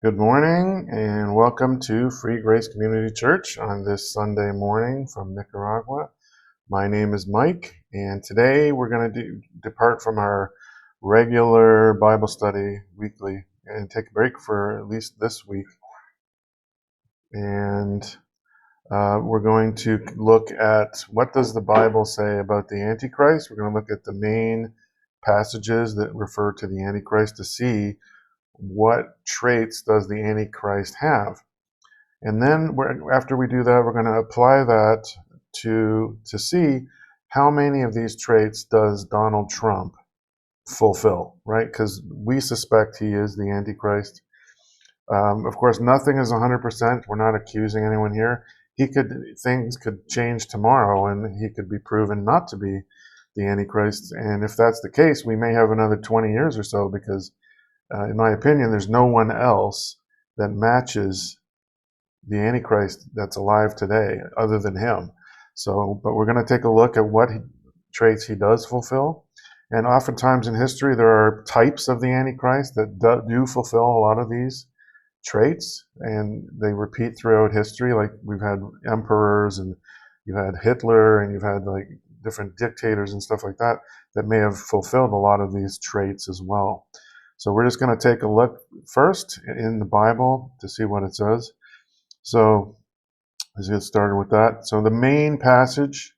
Good morning and welcome to Free Grace Community Church on this Sunday morning from Nicaragua. My name is Mike, and today we're going to depart from our regular Bible study weekly and take a break for at least this week. And we're going to look at what does the Bible say about the Antichrist. We're going to look at the main passages that refer to the Antichrist to see what traits does the Antichrist have. And then after we do that, we're going to apply that to see how many of these traits does Donald Trump fulfill, right? Because we suspect he is the Antichrist. Of course, nothing is 100%. We're not accusing anyone here. Things could change tomorrow, and he could be proven not to be the Antichrist. And if that's the case, we may have another 20 years or so, because in my opinion, there's no one else that matches the Antichrist that's alive today other than him. But we're going to take a look at what traits he does fulfill. And oftentimes in history, there are types of the Antichrist that do fulfill a lot of these traits, and they repeat throughout history. Like we've had emperors, and you've had Hitler, and you've had like different dictators and stuff like that may have fulfilled a lot of these traits as well. So we're just going to take a look first in the Bible to see what it says. So let's get started with that. So the main passage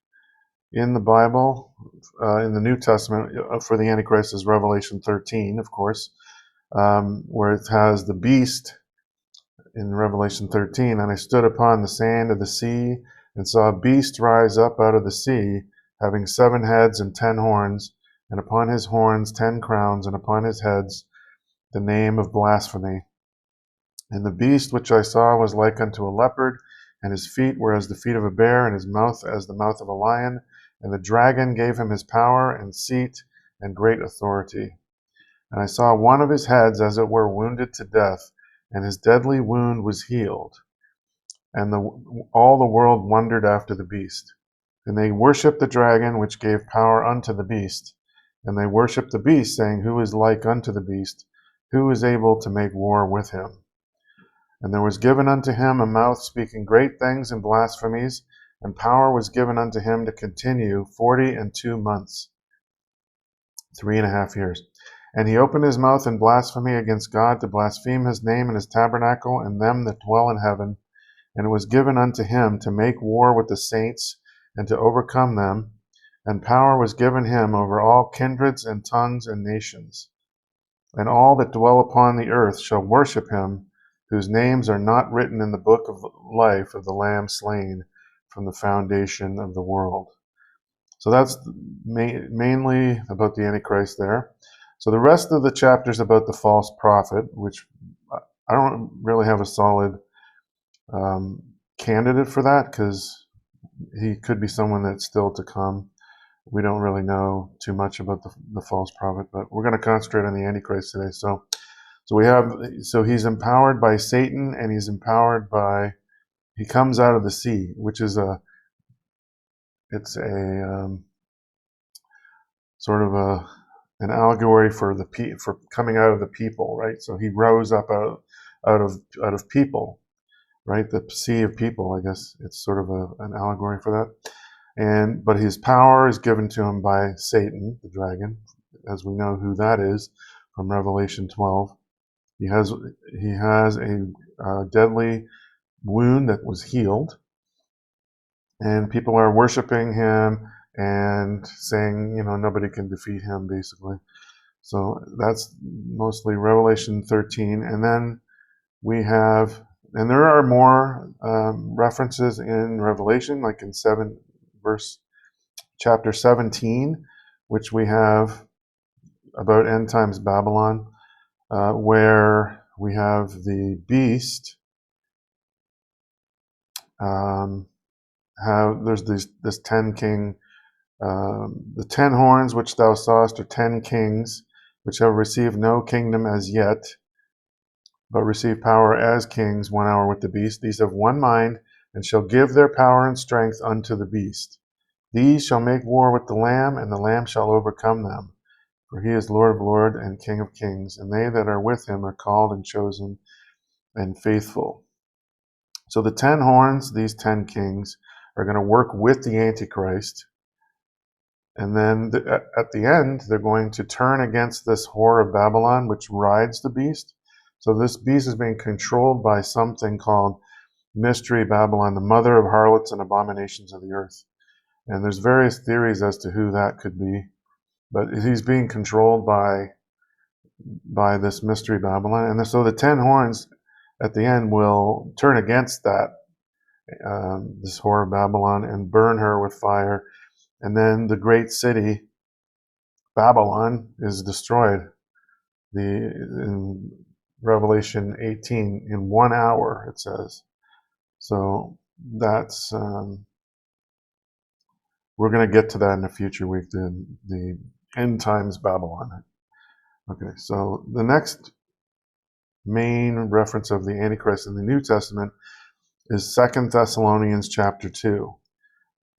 in the Bible, in the New Testament for the Antichrist is Revelation 13, of course, where it has the beast in Revelation 13. And I stood upon the sand of the sea and saw a beast rise up out of the sea, having 7 heads and 10 horns, and upon his horns 10 crowns, and upon his heads the name of blasphemy. And the beast which I saw was like unto a leopard, and his feet were as the feet of a bear, and his mouth as the mouth of a lion. And the dragon gave him his power and seat and great authority. And I saw one of his heads as it were wounded to death, and his deadly wound was healed. And all the world wondered after the beast. And they worshipped the dragon, which gave power unto the beast. And they worshipped the beast, saying, Who is like unto the beast? Who is able to make war with him? And there was given unto him a mouth speaking great things and blasphemies, and power was given unto him to continue 42 months, 3.5 years. And he opened his mouth in blasphemy against God, to blaspheme his name and his tabernacle, and them that dwell in heaven. And it was given unto him to make war with the saints, and to overcome them. And power was given him over all kindreds and tongues and nations. And all that dwell upon the earth shall worship him, whose names are not written in the book of life of the Lamb slain from the foundation of the world. So that's mainly about the Antichrist there. So the rest of the chapter is about the false prophet, which I don't really have a solid candidate for that, because he could be someone that's still to come. We don't really know too much about the false prophet, but we're going to concentrate on the Antichrist today. So he's empowered by Satan, and he's empowered by, he comes out of the sea, which is sort of an allegory for for coming out of the people, right? So he rose up out of people, right? The sea of people, I guess it's sort of an allegory for that. But his power is given to him by Satan, the dragon, as we know who that is from Revelation 12. He has a deadly wound that was healed, and people are worshiping him and saying, nobody can defeat him, basically. So that's mostly Revelation 13. And then we have, and there are more references in Revelation, like in chapter 17, which we have about end times Babylon, where we have the beast. There's this 10 king, the 10 horns which thou sawest are 10 kings, which have received no kingdom as yet, but receive power as kings 1 hour with the beast. These have one mind, and shall give their power and strength unto the beast. These shall make war with the Lamb, and the Lamb shall overcome them. For he is Lord of lords and King of kings, and they that are with him are called and chosen, and faithful. So the 10 horns, these 10 kings, are going to work with the Antichrist. And then at the end, they're going to turn against this whore of Babylon, which rides the beast. So this beast is being controlled by something called Mystery Babylon, the mother of harlots and abominations of the earth. And there's various theories as to who that could be. But he's being controlled by this Mystery Babylon. And so the 10 horns at the end will turn against that, this whore of Babylon, and burn her with fire. And then the great city, Babylon, is destroyed. In Revelation 18, in 1 hour, it says. So that's, we're going to get to that in a future week, the end times Babylon. Okay, so the next main reference of the Antichrist in the New Testament is 2 Thessalonians chapter 2.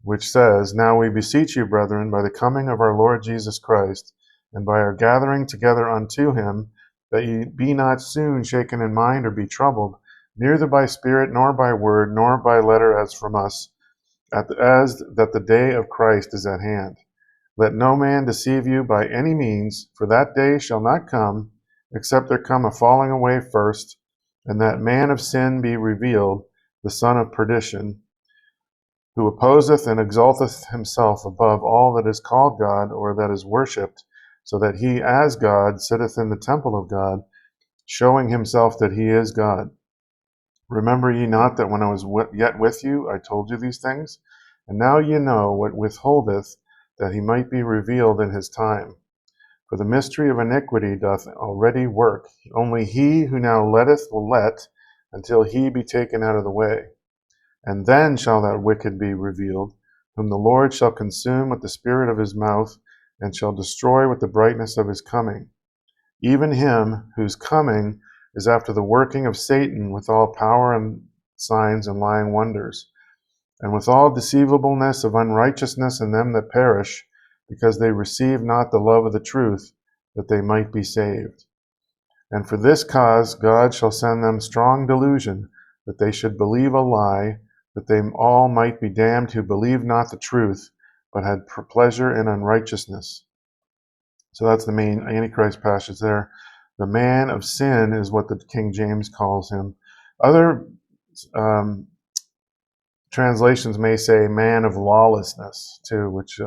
Which says, "Now we beseech you, brethren, by the coming of our Lord Jesus Christ, and by our gathering together unto him, that ye be not soon shaken in mind or be troubled, neither by spirit, nor by word, nor by letter as from us, as that the day of Christ is at hand. Let no man deceive you by any means, for that day shall not come, except there come a falling away first, and that man of sin be revealed, the son of perdition, who opposeth and exalteth himself above all that is called God or that is worshipped, so that he as God sitteth in the temple of God, showing himself that he is God. Remember ye not that when I was yet with you, I told you these things? And now ye know what withholdeth, that he might be revealed in his time. For the mystery of iniquity doth already work. Only he who now letteth will let, until he be taken out of the way. And then shall that wicked be revealed, whom the Lord shall consume with the spirit of his mouth, and shall destroy with the brightness of his coming. Even him whose coming is after the working of Satan with all power and signs and lying wonders, and with all deceivableness of unrighteousness in them that perish, because they receive not the love of the truth, that they might be saved. And for this cause God shall send them strong delusion, that they should believe a lie, that they all might be damned who believed not the truth, but had pleasure in unrighteousness." So that's the main Antichrist passage there. The man of sin is what the King James calls him. Other translations may say man of lawlessness too, which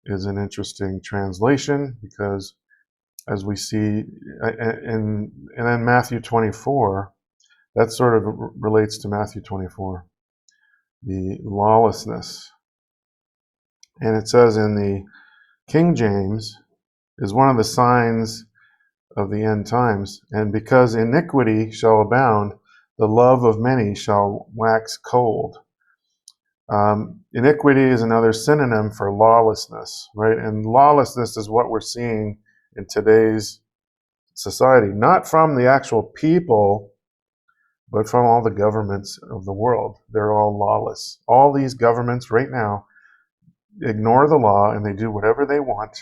is an interesting translation, because as we see and then Matthew 24, that sort of relates to Matthew 24. The lawlessness. And it says in the King James is one of the signs of the end times. And because iniquity shall abound, the love of many shall wax cold. Iniquity is another synonym for lawlessness, right? And lawlessness is what we're seeing in today's society, not from the actual people, but from all the governments of the world. They're all lawless. All these governments right now ignore the law and they do whatever they want.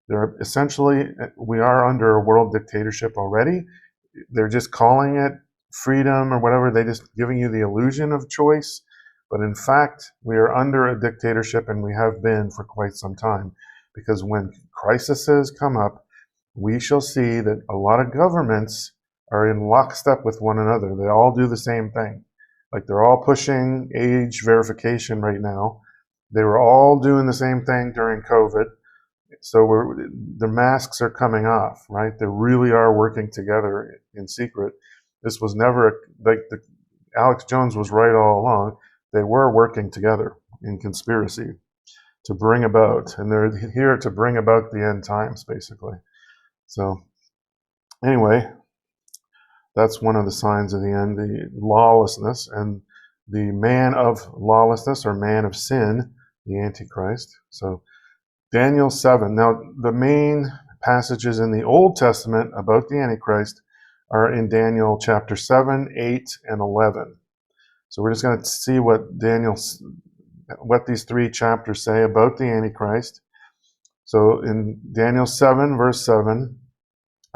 They're essentially, we are under a world dictatorship already. They're just calling it freedom or whatever. They're just giving you the illusion of choice. But in fact, we are under a dictatorship, and we have been for quite some time. Because when crises come up, we shall see that a lot of governments are in lockstep with one another. They all do the same thing. Like they're all pushing age verification right now. They were all doing the same thing during COVID. So the masks are coming off, right? They really are working together in secret. This was never, Alex Jones was right all along. They were working together in conspiracy to bring about, and they're here to bring about the end times, basically. So anyway, that's one of the signs of the end, the lawlessness, and the man of lawlessness, or man of sin, the Antichrist. So Daniel 7. Now, the main passages in the Old Testament about the Antichrist are in Daniel chapter 7, 8, and 11. So we're just going to see what these three chapters say about the Antichrist. So in Daniel 7, verse 7,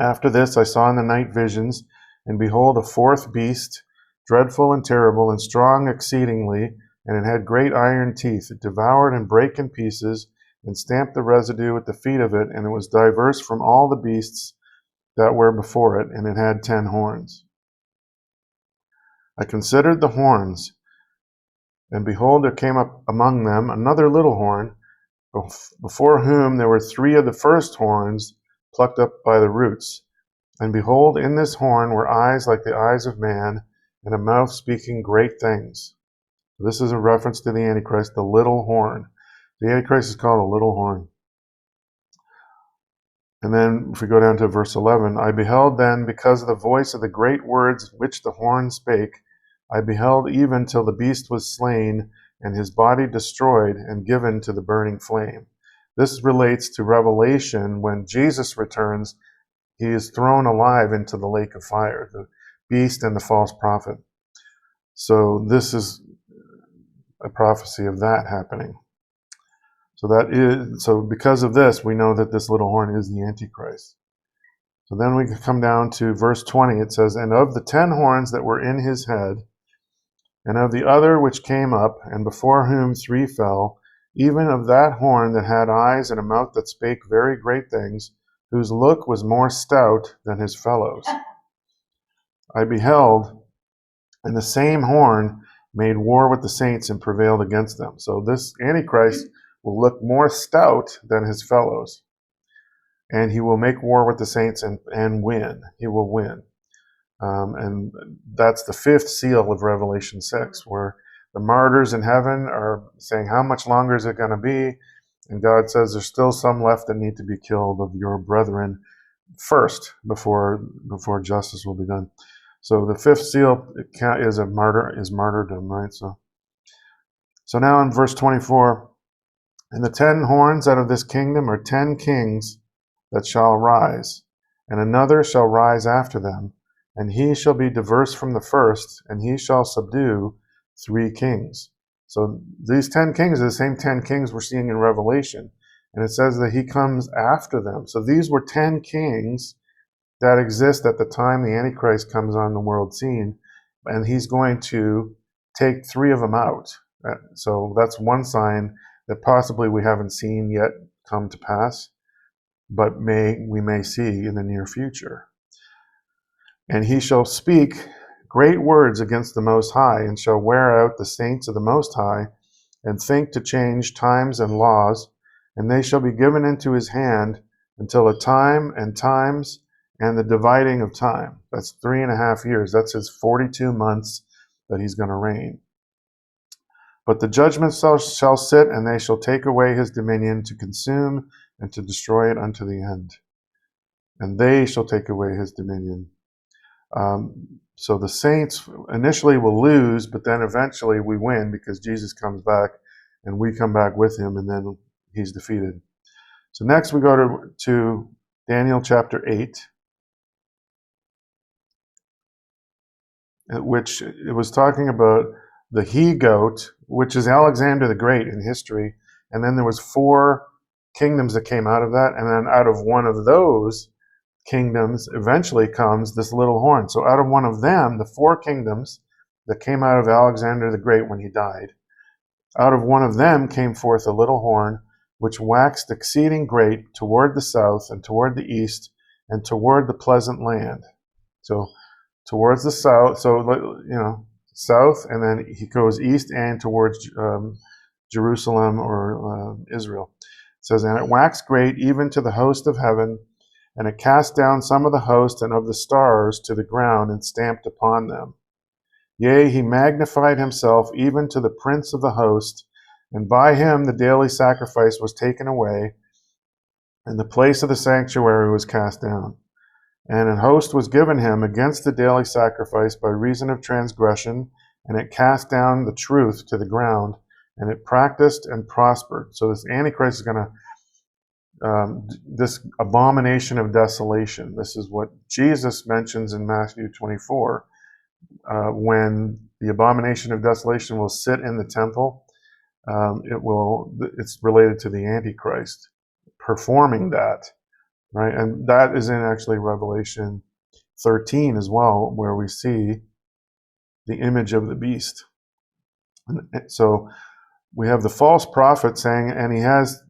"After this I saw in the night visions, And behold, a fourth beast, dreadful and terrible, and strong exceedingly, and it had great iron teeth. It devoured and brake in pieces, and stamped the residue at the feet of it, and it was diverse from all the beasts that were before it, and it had 10 horns. I considered the horns, and behold, there came up among them another little horn, before whom there were 3 of the first horns plucked up by the roots. And behold, in this horn were eyes like the eyes of man, and a mouth speaking great things. This is a reference to the Antichrist, the little horn. The Antichrist is called a little horn. And then if we go down to verse 11, I beheld then, because of the voice of the great words which the horn spake, I beheld even till the beast was slain, and his body destroyed and given to the burning flame. This relates to Revelation. When Jesus returns, he is thrown alive into the lake of fire, the beast and the false prophet. So this is a prophecy of that happening. So because of this, we know that this little horn is the Antichrist. So then we come down to verse 20. It says, and of the 10 horns that were in his head, and of the other which came up, and before whom 3 fell, even of that horn that had eyes and a mouth that spake very great things, whose look was more stout than his fellows. I beheld, and the same horn made war with the saints and prevailed against them. So this Antichrist will look more stout than his fellows. And he will make war with the saints and win. He will win. And that's the 5th seal of Revelation 6, where the martyrs in heaven are saying, how much longer is it going to be? And God says there's still some left that need to be killed of your brethren first before justice will be done. So the 5th seal is martyrdom, right? So now in verse 24, and the 10 horns out of this kingdom are 10 kings that shall rise, and another shall rise after them, and he shall be diverse from the first, and he shall subdue 3 kings. So these 10 kings are the same 10 kings we're seeing in Revelation. And it says that he comes after them. So these were 10 kings that exist at the time the Antichrist comes on the world scene. And he's going to take 3 of them out. So that's one sign that possibly we haven't seen yet come to pass, but we may see in the near future. And he shall speak great words against the Most High, and shall wear out the saints of the Most High, and think to change times and laws, and they shall be given into his hand until a time and times and the dividing of time. That's 3.5 years. That's his 42 months that he's going to reign. But the judgment shall sit, and they shall take away his dominion to consume and to destroy it unto the end. And they shall take away his dominion. So the saints initially will lose, but then eventually we win because Jesus comes back and we come back with him, and then he's defeated. So next we go to Daniel chapter 8, which it was talking about the he-goat, which is Alexander the Great in history. And then there was 4 kingdoms that came out of that. And then out of one of those kingdoms eventually comes this little horn. So out of one of them, the 4 kingdoms that came out of Alexander the Great when he died, out of one of them came forth a little horn, which waxed exceeding great toward the south and toward the east and toward the pleasant land. So towards the south, south, and then he goes east and towards Jerusalem or Israel. It says, and it waxed great even to the host of heaven, and it cast down some of the host and of the stars to the ground and stamped upon them. Yea, he magnified himself even to the prince of the host, and by him the daily sacrifice was taken away, and the place of the sanctuary was cast down. And an host was given him against the daily sacrifice by reason of transgression, and it cast down the truth to the ground, and it practiced and prospered. So this Antichrist is going to this abomination of desolation. This is what Jesus mentions in Matthew 24, when the abomination of desolation will sit in the temple. It's related to the Antichrist performing that, right? And that is in actually Revelation 13 as well, where we see the image of the beast. And so we have the false prophet saying, and he has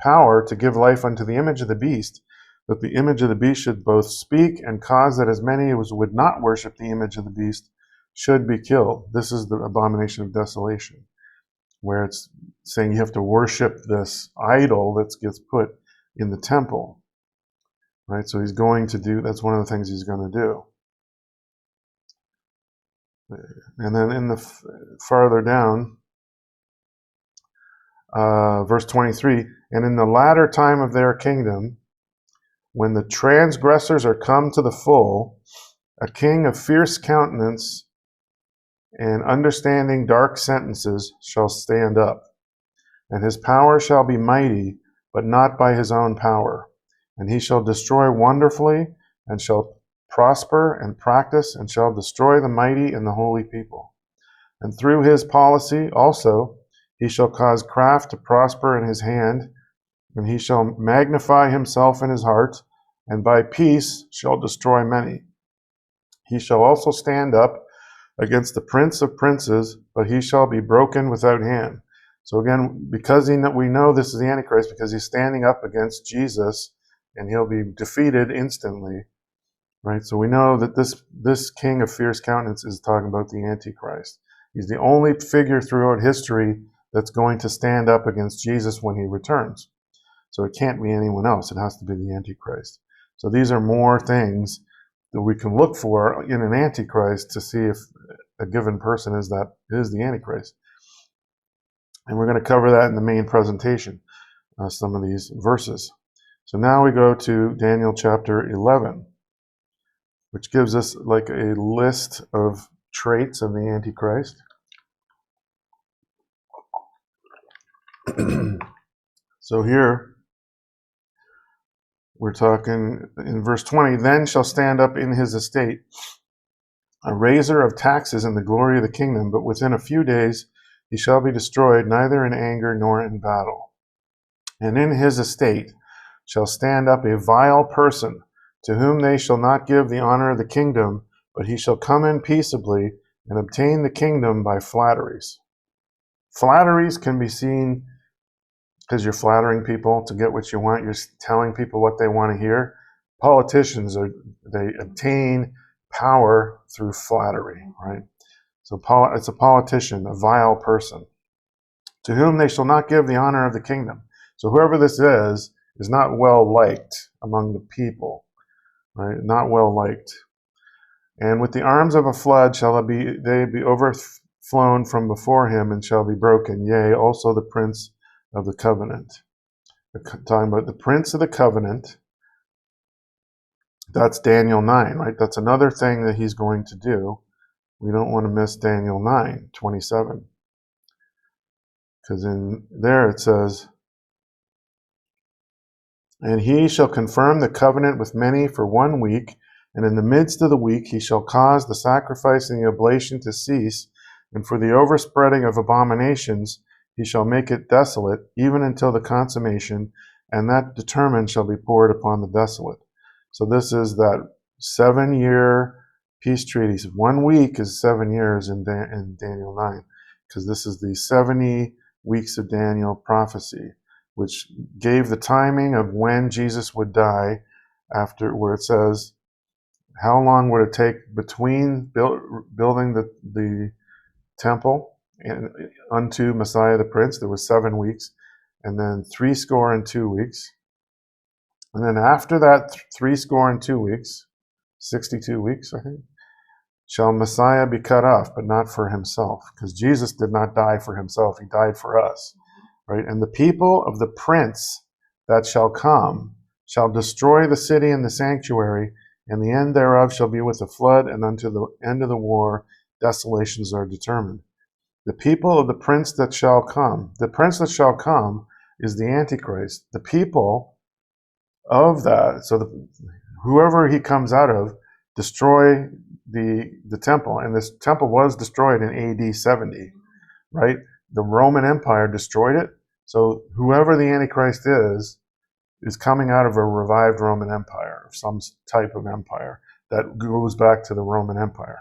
power to give life unto the image of the beast, that the image of the beast should both speak and cause that as many as would not worship the image of the beast should be killed. This is the abomination of desolation, where it's saying you have to worship this idol that gets put in the temple. Right? So he's going to do, that's one of the things he's going to do. And then in the farther down, verse 23, and in the latter time of their kingdom, when the transgressors are come to the full, a king of fierce countenance and understanding dark sentences shall stand up. And his power shall be mighty, but not by his own power. And he shall destroy wonderfully, and shall prosper and practice, and shall destroy the mighty and the holy people. And through his policy also he shall cause craft to prosper in his hand, and he shall magnify himself in his heart, and by peace shall destroy many. He shall also stand up against the prince of princes, but he shall be broken without hand. So again, because we know this is the Antichrist, because he's standing up against Jesus, and he'll be defeated instantly, right? So we know that this king of fierce countenance is talking about the Antichrist. He's the only figure throughout history that's going to stand up against Jesus when he returns. So it can't be anyone else. It has to be the Antichrist. So these are more things that we can look for in an Antichrist to see if a given person is the Antichrist. And we're going to cover that in the main presentation, some of these verses. So now we go to Daniel chapter 11, which gives us like a list of traits of the Antichrist. So here we're talking in verse 20, then shall stand up in his estate a raiser of taxes in the glory of the kingdom, but within a few days he shall be destroyed, neither in anger nor in battle. And in his estate shall stand up a vile person, to whom they shall not give the honor of the kingdom, but he shall come in peaceably and obtain the kingdom by flatteries. Flatteries can be seen because you're flattering people to get what you want. You're telling people what they want to hear. Politicians, they obtain power through flattery, right? So it's a politician, a vile person, to whom they shall not give the honor of the kingdom. So whoever this is not well liked among the people, right? Not well liked. And with the arms of a flood shall they be overflown from before him, and shall be broken. Yea, also the prince of the covenant. We're talking about the prince of the covenant. That's Daniel 9, right? That's another thing that he's going to do. We don't want to miss Daniel 9:27. Because in there it says, and he shall confirm the covenant with many for 1 week, and in the midst of the week he shall cause the sacrifice and the oblation to cease, and for the overspreading of abominations he shall make it desolate, even until the consummation, and that determined shall be poured upon the desolate. So this is that 7-year peace treaty. 1 week is 7 years in Daniel 9, because this is the 70 weeks of Daniel prophecy, which gave the timing of when Jesus would die, after where it says, how long would it take between building the temple and unto Messiah the Prince? There was 7 weeks, and then 62 weeks. And then after that 62 weeks, 62 weeks, I think, shall Messiah be cut off, but not for himself, because Jesus did not die for himself. He died for us, right? And the people of the prince that shall come shall destroy the city and the sanctuary, and the end thereof shall be with a flood, and unto the end of the war desolations are determined. The people of the prince that shall come. The prince that shall come is the Antichrist. The people of that, so whoever he comes out of, destroy the temple. And this temple was destroyed in AD 70, right? The Roman Empire destroyed it. So whoever the Antichrist is coming out of a revived Roman Empire, some type of empire. that goes back to the Roman Empire,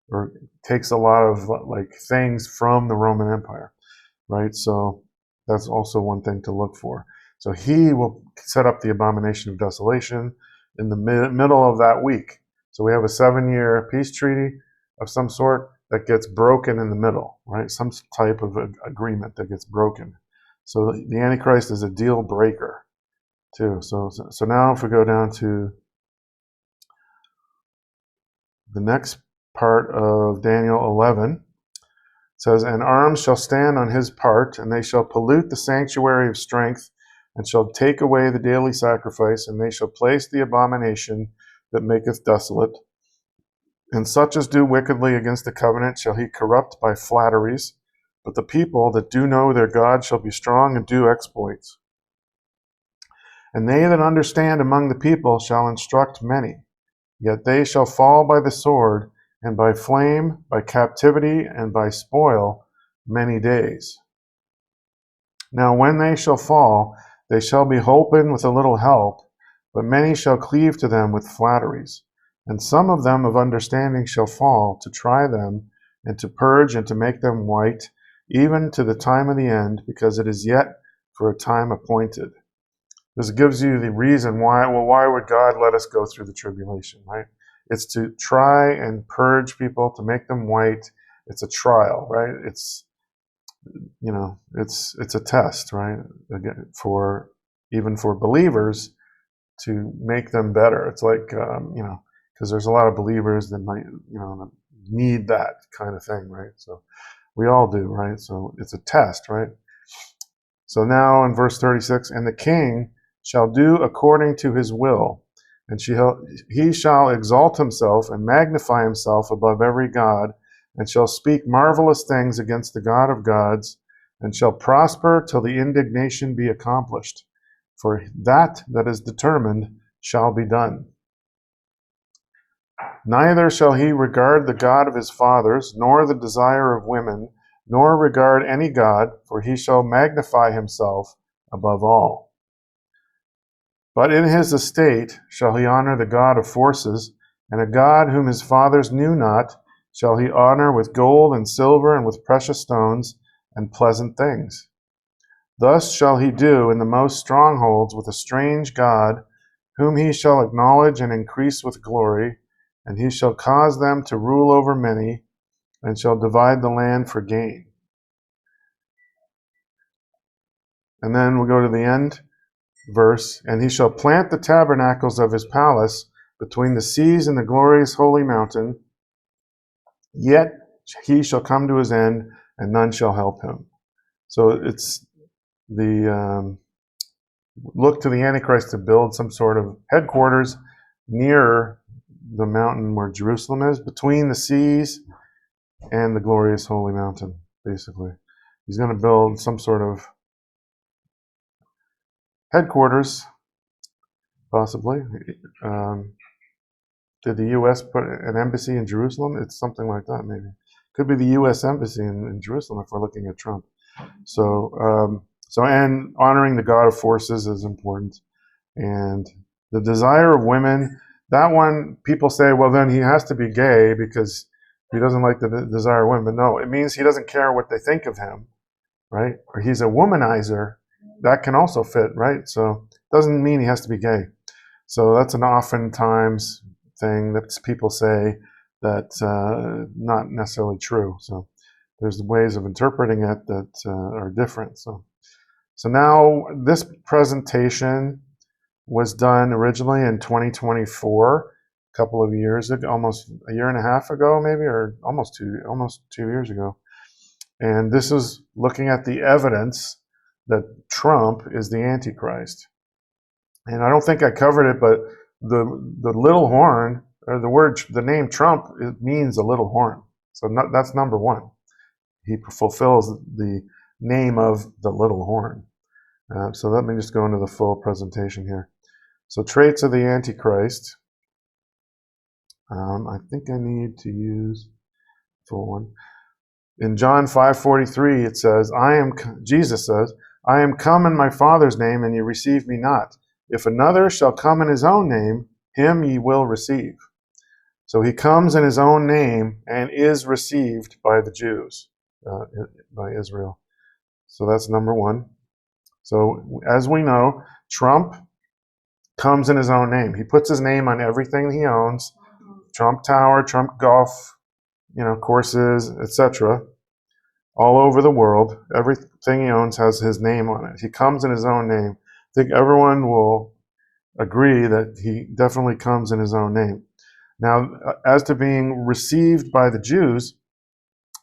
or takes a lot of like things from the Roman Empire, right? So that's also one thing to look for. So he will set up the abomination of desolation in the middle of that week. So we have a 7-year peace treaty of some sort that gets broken in the middle, right? Some type of agreement that gets broken. So the Antichrist is a deal breaker too. So now if we go down to the next part of Daniel 11, it says, "And arms shall stand on his part, and they shall pollute the sanctuary of strength, and shall take away the daily sacrifice, and they shall place the abomination that maketh desolate. And such as do wickedly against the covenant shall he corrupt by flatteries. But the people that do know their God shall be strong and do exploits. And they that understand among the people shall instruct many. Yet they shall fall by the sword, and by flame, by captivity, and by spoil many days. Now when they shall fall, they shall be holpen with a little help, but many shall cleave to them with flatteries. And some of them of understanding shall fall, to try them, and to purge, and to make them white, even to the time of the end, because it is yet for a time appointed." This gives you the reason why. Well, why would God let us go through the tribulation, right? It's to try and purge people, to make them white. It's a trial, right? It's a test, right? Again, even for believers, to make them better. It's like because there's a lot of believers that might need that kind of thing, right? So we all do, right? So it's a test, right? So now in verse 36, "And the king shall do according to his will, and he shall exalt himself and magnify himself above every god, and shall speak marvelous things against the God of gods, and shall prosper till the indignation be accomplished. For that is determined shall be done. Neither shall he regard the God of his fathers, nor the desire of women, nor regard any god, for he shall magnify himself above all. But in his estate shall he honor the God of forces, and a God whom his fathers knew not shall he honor with gold and silver and with precious stones and pleasant things. Thus shall he do in the most strongholds with a strange God, whom he shall acknowledge and increase with glory, and he shall cause them to rule over many, and shall divide the land for gain." And then we'll go to the end verse, "And he shall plant the tabernacles of his palace between the seas and the glorious holy mountain, yet he shall come to his end, and none shall help him." So it's the look to the Antichrist to build some sort of headquarters near the mountain where Jerusalem is, between the seas and the glorious holy mountain, basically. He's going to build some sort of headquarters, possibly. Did the U.S. put an embassy in Jerusalem? It's something like that, maybe. Could be the U.S. embassy in Jerusalem if we're looking at Trump. So and honoring the God of forces is important. And the desire of women, that one, people say, well, then he has to be gay because he doesn't like the desire of women. But no, it means he doesn't care what they think of him, right? Or he's a womanizer. That can also fit, right? So it doesn't mean he has to be gay. So that's an oftentimes thing that people say that's not necessarily true. So there's ways of interpreting it that are different. So now this presentation was done originally in 2024, a couple of years ago, almost a year and a half ago, maybe, or almost 2 years ago. And this is looking at the evidence that Trump is the Antichrist. And I don't think I covered it, but the little horn, or the name Trump, it means a little horn. So that's number one. He fulfills the name of the little horn. So let me just go into the full presentation here. So traits of the Antichrist. I think I need to use full one. In John 5:43, it says, Jesus says, "I am come in my Father's name, and ye receive me not. If another shall come in his own name, him ye will receive." So he comes in his own name and is received by the Jews, by Israel. So that's number one. So as we know, Trump comes in his own name. He puts his name on everything he owns. Trump Tower, Trump Golf, courses, etc. All over the world. Everything he owns has his name on it. He comes in his own name. I think everyone will agree that he definitely comes in his own name. Now, as to being received by the Jews,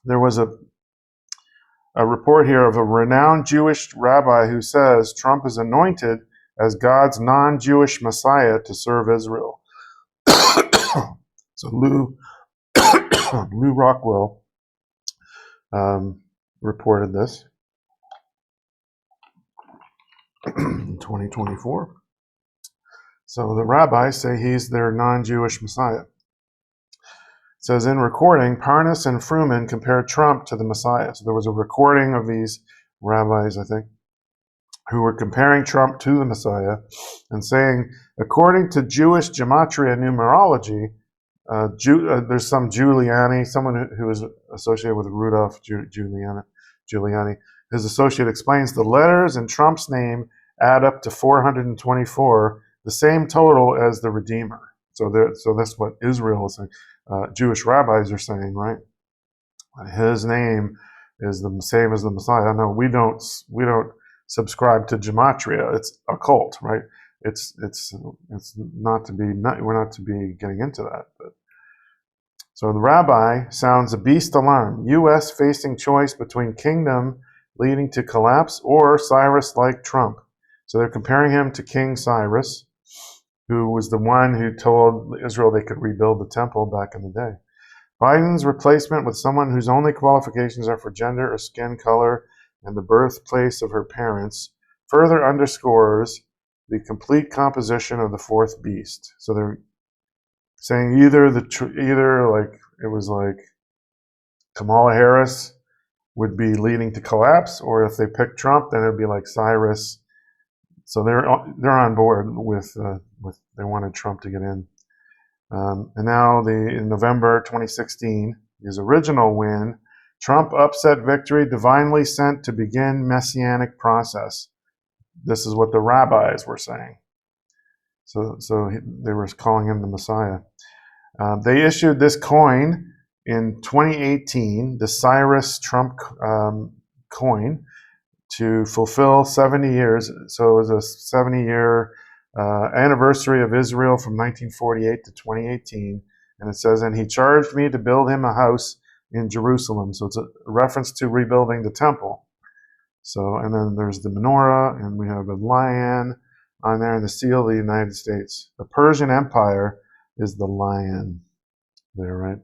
there was a report here of a renowned Jewish rabbi who says Trump is anointed as God's non-Jewish Messiah to serve Israel. So Lou Rockwell reported this in 2024. So the rabbis say he's their non-Jewish Messiah. It says in recording, Parnas and Fruman compared Trump to the Messiah. So there was a recording of these rabbis, I think, who were comparing Trump to the Messiah and saying, according to Jewish gematria numerology, there's some Giuliani, someone who is associated with Rudolph Giuliani. His associate explains the letters in Trump's name add up to 424, the same total as the Redeemer. So that's what Israel is saying. Jewish rabbis are saying, right? His name is the same as the Messiah. No, we don't subscribe to gematria. It's occult, right? It's not to be. We're not to be getting into that. But so the rabbi sounds a beast alarm. U.S. facing choice between kingdom leading to collapse or Cyrus like Trump. So they're comparing him to King Cyrus, who was the one who told Israel they could rebuild the temple back in the day. Biden's replacement with someone whose only qualifications are for gender or skin color and the birthplace of her parents further underscores the complete composition of the fourth beast. So they're saying either like it was like Kamala Harris would be leading to collapse, or if they pick Trump, then it'd be like Cyrus. So they're on board with they wanted Trump to get in. And now in November 2016, his original win, Trump upset victory divinely sent to begin messianic process. This is what the rabbis were saying. So they were calling him the Messiah. They issued this coin in 2018, the Cyrus Trump coin, to fulfill 70 years. So it was a 70-year anniversary of Israel from 1948 to 2018. And it says, and he charged me to build him a house in Jerusalem. So it's a reference to rebuilding the temple. So, and then there's the menorah, and we have a lion on there, and the seal of the United States. The Persian Empire is the lion there, right?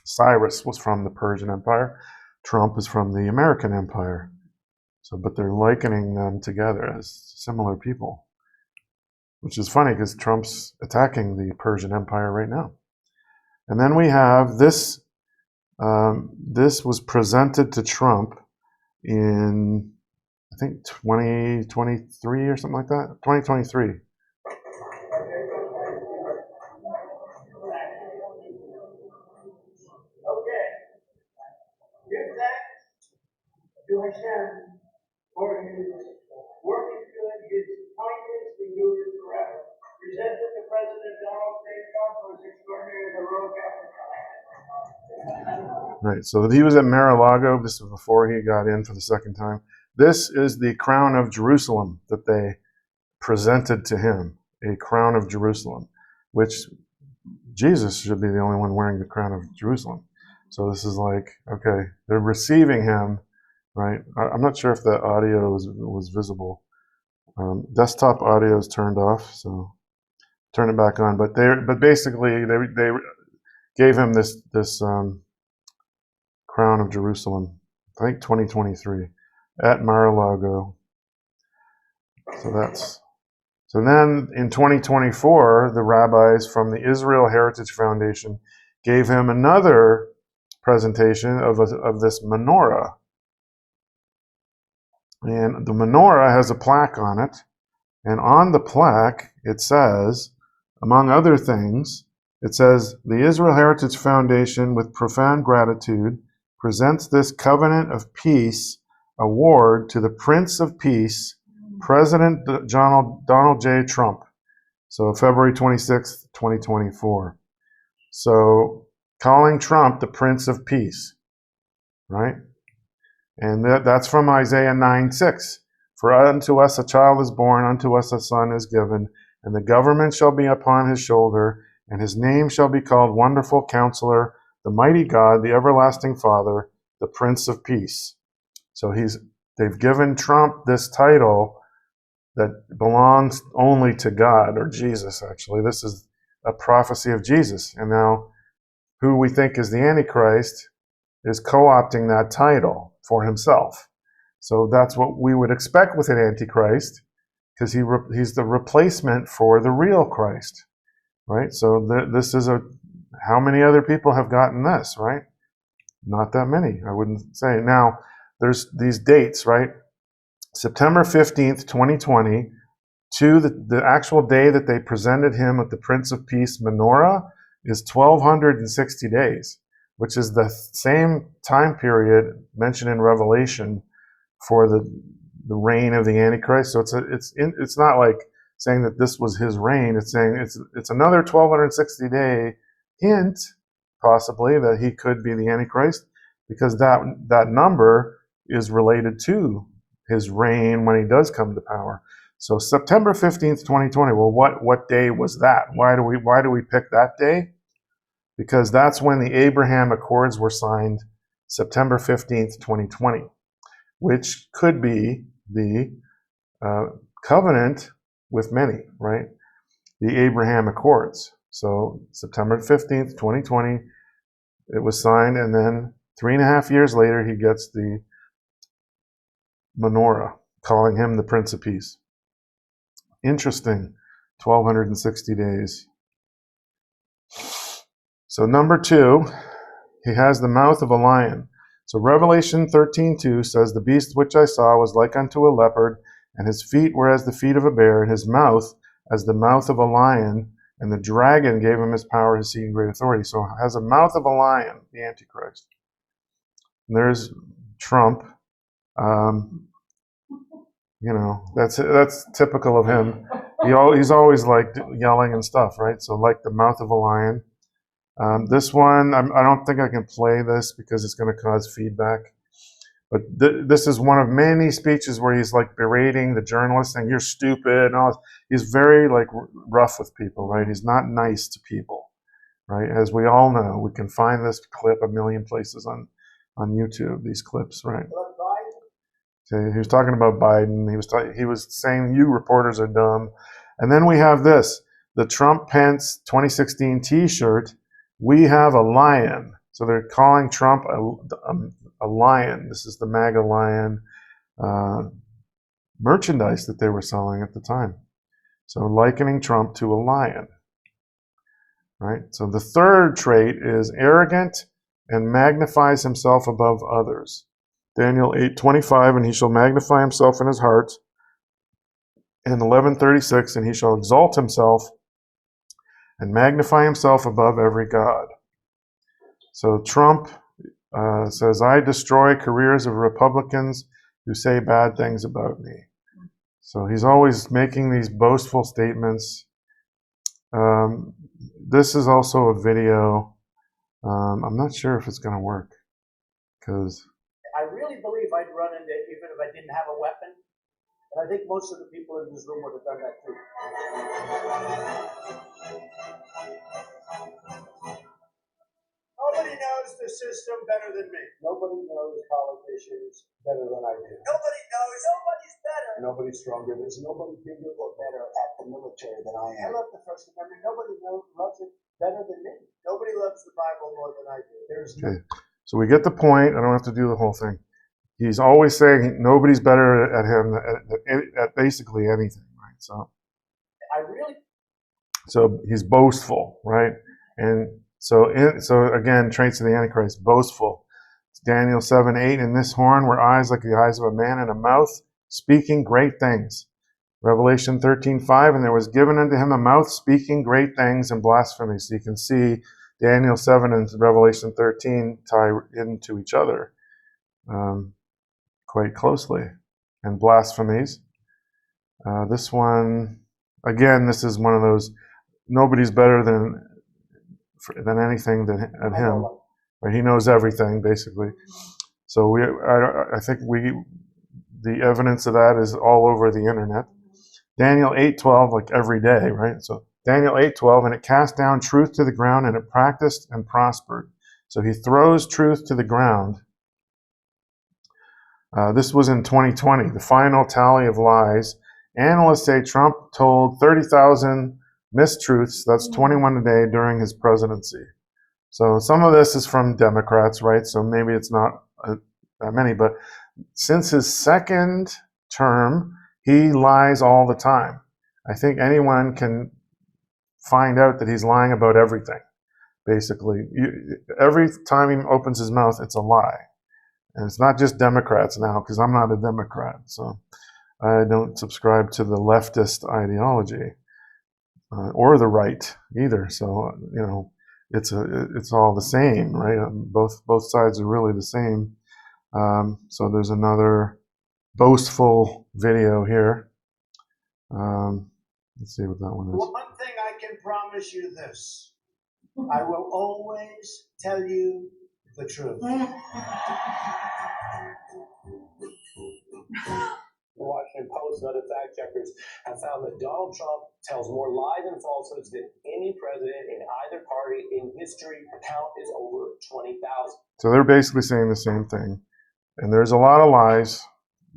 Cyrus was from the Persian Empire. Trump is from the American Empire. So, but they're likening them together as similar people, which is funny because Trump's attacking the Persian Empire right now. And then we have this. This was presented to Trump in, I think, 2023 or something like that. 2023. Okay. Give thanks to Hashem, for his work is good, his kindness endures forever. Presented to President Donald J. Trump for his extraordinary heroic effort. Right, so he was at Mar-a-Lago. This was before he got in for the second time. This is the crown of Jerusalem that they presented to him, a crown of Jerusalem, which Jesus should be the only one wearing the crown of Jerusalem. So this is like, okay, they're receiving him, right? I'm not sure if the audio was visible. Desktop audio is turned off, so turn it back on. But basically they gave him this crown of Jerusalem, I think 2023, at Mar-a-Lago. So then in 2024, the rabbis from the Israel Heritage Foundation gave him another presentation of this menorah. And the menorah has a plaque on it. And on the plaque, it says, among other things, It says, the Israel Heritage Foundation, with profound gratitude, presents this Covenant of Peace award to the Prince of Peace, President Donald J. Trump. So February 26th, 2024. So calling Trump the Prince of Peace, right? And that's from Isaiah 9:6. For unto us a child is born, unto us a son is given, and the government shall be upon his shoulder, and his name shall be called Wonderful Counselor, the Mighty God, the Everlasting Father, the Prince of Peace. So they've given Trump this title that belongs only to God, or Jesus, actually. This is a prophecy of Jesus. And now, who we think is the Antichrist is co-opting that title for himself. So that's what we would expect with an Antichrist, because he's the replacement for the real Christ, right? So this is how many other people have gotten this, right? Not that many, I wouldn't say. Now, there's these dates, right? September 15th, 2020, to the actual day that they presented him at the Prince of Peace menorah is 1,260 days, which is the same time period mentioned in Revelation for the reign of the Antichrist. So it's not like saying that this was his reign. It's saying it's another 1,260 day hint, possibly, that he could be the Antichrist, because that number is related to his reign when he does come to power. So September 15th, 2020. Well, what day was that? Why do we pick that day? Because that's when the Abraham Accords were signed, September 15th, 2020, which could be the covenant with many, right? The Abraham Accords. So September 15th, 2020, it was signed, and then 3.5 years later, he gets the menorah, calling him the Prince of Peace. Interesting, 1,260 days. So number 2, he has the mouth of a lion. So Revelation 13:2 says, the beast which I saw was like unto a leopard, and his feet were as the feet of a bear, and his mouth as the mouth of a lion, and the dragon gave him his power, his seat, and great authority. So has a mouth of a lion, the Antichrist. And there's Trump. That's typical of him. He's always like yelling and stuff, right? So like the mouth of a lion. This one, I don't think I can play this because it's going to cause feedback. But this is one of many speeches where he's like berating the journalist, saying you're stupid and all this. He's very like rough with people, right? He's not nice to people, right? As we all know, we can find this clip a million places on YouTube. These clips, right? So he was talking about Biden. He was saying you reporters are dumb, and then we have this: the Trump-Pence 2016 T-shirt. We have a lion. So they're calling Trump a lion. This is the MAGA lion merchandise that they were selling at the time. So likening Trump to a lion, right? So the third trait is arrogant and magnifies himself above others. Daniel 8:25, and he shall magnify himself in his heart. And 11:36, and he shall exalt himself and magnify himself above every god. So Trump says, I destroy careers of Republicans who say bad things about me. So he's always making these boastful statements. This is also a video. I'm not sure if it's going to work, because I really believe I'd run into it even if I didn't have a weapon. And I think most of the people in this room would have done that too. Nobody knows the system better than me. Nobody knows politicians better than I do. Nobody knows. Nobody's better. Nobody's stronger. There's nobody bigger or better at the military than I am. I love the First Amendment. Nobody loves it better than me. Nobody loves the Bible more than I do. Okay. So we get the point. I don't have to do the whole thing. He's always saying nobody's better at him at basically anything, right? So he's boastful, right? And so again, traits of the Antichrist: boastful. It's Daniel 7:8. In this horn were eyes like the eyes of a man, and a mouth speaking great things. Revelation 13:5, and there was given unto him a mouth speaking great things and blasphemies. So you can see Daniel 7 and Revelation 13 tie into each other quite closely. And blasphemies. This one, again, this is one of those, nobody's better than anything than him. Right? He knows everything, basically. So I think the evidence of that is all over the internet. Daniel 8:12, like every day, right? So Daniel 8:12, and it cast down truth to the ground, and it practiced and prospered. So he throws truth to the ground. This was in 2020, the final tally of lies. Analysts say Trump told 30,000 mistruths, that's 21 a day, during his presidency. So some of this is from Democrats, right? So maybe it's not that many, but since his second term, he lies all the time. I think anyone can find out that he's lying about everything, basically. Every time he opens his mouth, it's a lie. And it's not just Democrats now, because I'm not a Democrat, so I don't subscribe to the leftist ideology or the right either. So it's all the same, right? Both sides are really the same. So there's another boastful video here. Let's see what that one is. One thing I can promise you this: I will always tell you the truth. The Washington Post and other fact checkers have found that Donald Trump tells more lies and falsehoods than any president in either party in history. The count is over 20,000. So they're basically saying the same thing. And there's a lot of lies,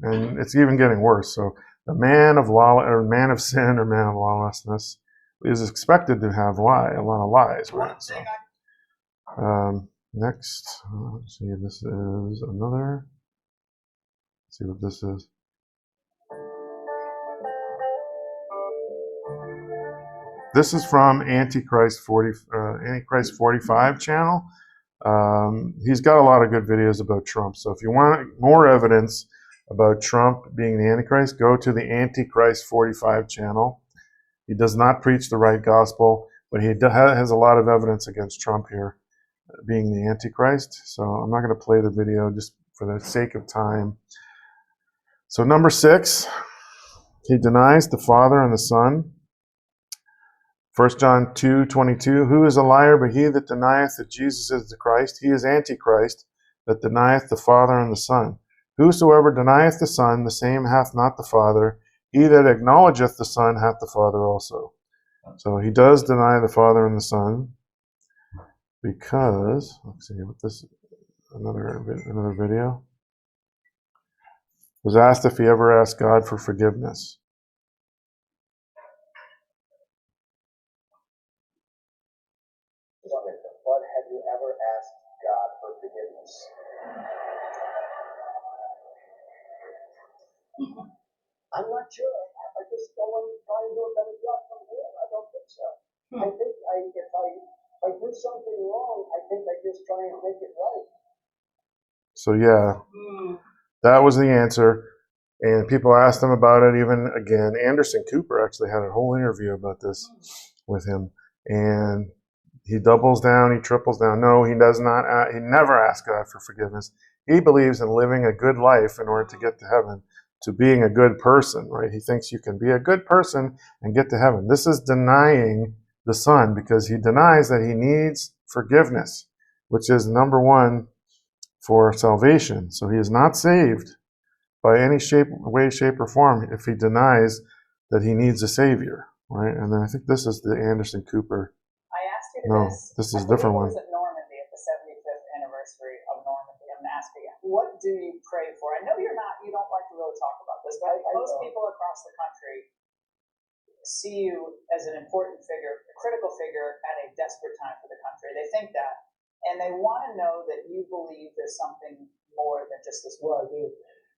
and it's even getting worse. So the man of sin or man of lawlessness is expected to have a lot of lies, right? So next, let's see, this is another. Let's see what this is. This is from Antichrist 45 channel. He's got a lot of good videos about Trump. So if you want more evidence about Trump being the Antichrist, go to the Antichrist 45 channel. He does not preach the right gospel, but he has a lot of evidence against Trump here being the Antichrist. So I'm not going to play the video just for the sake of time. So number 6, he denies the Father and the Son. 1 John 2:22, who is a liar but he that denieth that Jesus is the Christ? He is Antichrist, that denieth the Father and the Son. Whosoever denieth the Son, the same hath not the Father. He that acknowledgeth the Son hath the Father also. So he does deny the Father and the Son because, let's see what this, another video. Was asked if he ever asked God for forgiveness. But have you ever asked God for forgiveness? I'm not sure. I just don't want to try and do a better job from here. I don't think so. I think if I do something wrong, I think I just try and make it right. So yeah, that was the answer. And people asked him about it even again. Anderson Cooper actually had a whole interview about this with him. And he doubles down, he triples down. No, he does not. He never asks God for forgiveness. He believes in living a good life in order to get to heaven, to being a good person, right? He thinks you can be a good person and get to heaven. This is denying the Son because he denies that he needs forgiveness, which is number one for salvation. So he is not saved by any way, shape, or form if he denies that he needs a Savior, right? And then I think this is the Anderson Cooper. I asked you No, this is a different one. It was at Normandy at the 75th anniversary of Normandy. I'm asking you, what do you pray for? I know you don't like to really talk about this, but most people across the country see you as an important figure, a critical figure at a desperate time for the country. They think that, and they want to know that you believe there's something more than just this. Well, I do.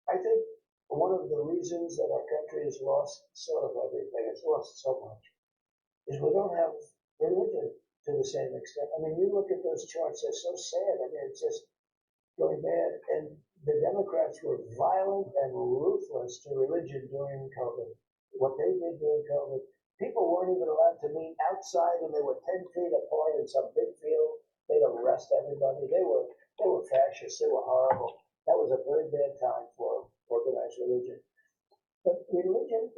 I think one of the reasons that our country has lost sort of everything, it's lost so much, is we don't have religion to the same extent. I mean, you look at those charts, they're so sad. I mean, it's just going bad. And the Democrats were violent and ruthless to religion during COVID. what they did during COVID, people weren't even allowed to meet outside, and they were 10 feet apart in some big field. They'd arrest everybody. They were fascists. They were horrible. That was a very bad time for organized religion. But religion,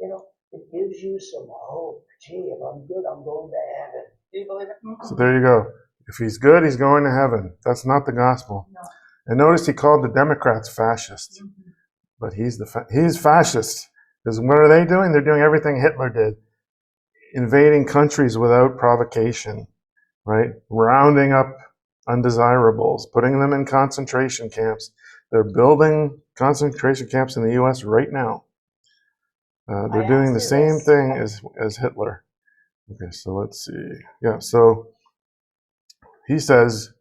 it gives you some hope. Gee, if I'm good, I'm going to heaven. Do you believe it? So there you go. If he's good, he's going to heaven. That's not the gospel. No. And notice he called the Democrats fascists. Mm-hmm. But he's fascist. Because what are they doing? They're doing everything Hitler did. Invading countries without provocation, right? Rounding up undesirables, putting them in concentration camps. They're building concentration camps in the U.S. right now. They're doing the same thing as Hitler. Okay, so let's see. Yeah, so he says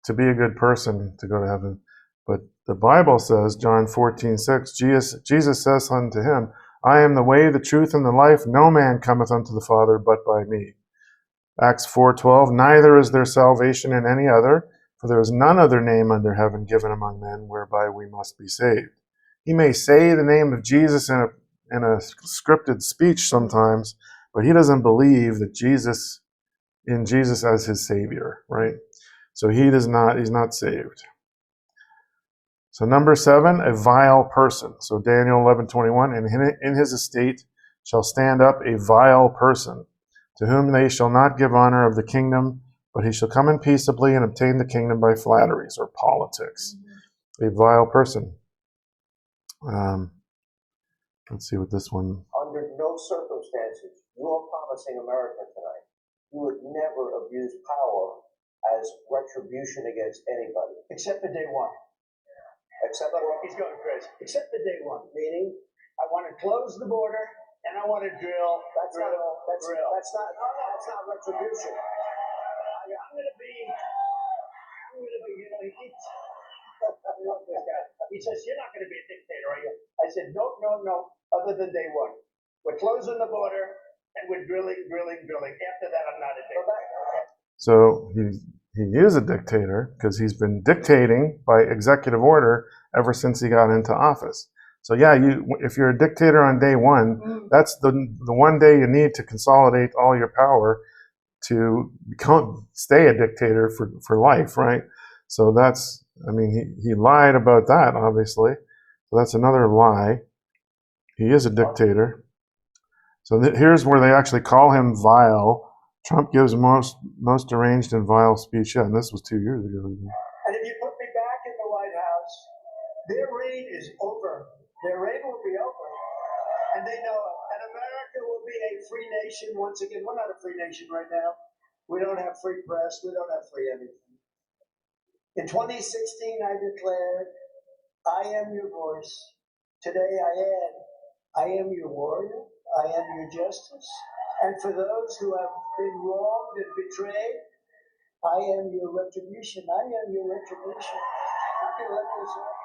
to be a good person to go to heaven. But the Bible says, John 14:6, Jesus says unto him, I am the way, the truth, and the life. No man cometh unto the Father but by me. Acts 4:12, neither is there salvation in any other, for there is none other name under heaven given among men whereby we must be saved. He may say the name of Jesus in a scripted speech sometimes, but he doesn't believe that Jesus as his Savior, right? So he's not saved. So number 7, a vile person. So Daniel 11:21, and in his estate shall stand up a vile person, to whom they shall not give honor of the kingdom, but he shall come in peaceably and obtain the kingdom by flatteries or politics. A vile person. Let's see what this one. Under no circumstances, you are promising America tonight, you would never abuse power as retribution against anybody. Except for day one. Except for He's going crazy. Except for day one, meaning I want to close the border and I want to drill. that's not retribution. I'm going to be, I love this guy. He says, you're not going to be a dictator, are you? I said, no, other than day one. We're closing the border and we're drilling. After that, I'm not a dictator. So he is a dictator because he's been dictating by executive order ever since he got into office. So yeah, if you're a dictator on day one, that's the one day you need to consolidate all your power to stay a dictator for life, right? So he lied about that, obviously. So that's another lie. He is a dictator. So here's where they actually call him vile. Trump gives most deranged and vile speech. Yeah, and this was 2 years ago. And if you put me back in the White House, their reign is over. Their reign will be over. And they know it. And America will be a free nation once again. We're not a free nation right now. We don't have free press. We don't have free anything. In 2016, I declared, I am your voice. Today I add, I am your warrior. I am your justice. And for those who have been wronged and betrayed, I am your retribution. I am your retribution. I can let this happen.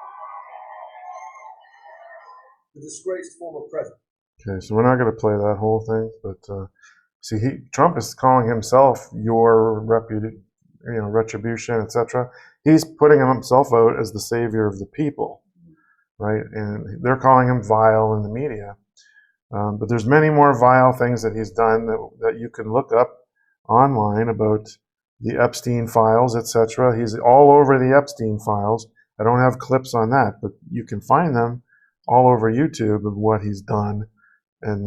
The disgraced former president. Okay, so we're not going to play that whole thing, but see, Trump is calling himself your retribution, etc. He's putting himself out as the savior of the people, right? And they're calling him vile in the media. But there's many more vile things that he's done that you can look up online about the Epstein files, etc. He's all over the Epstein files. I don't have clips on that, but you can find them all over YouTube of what he's done, and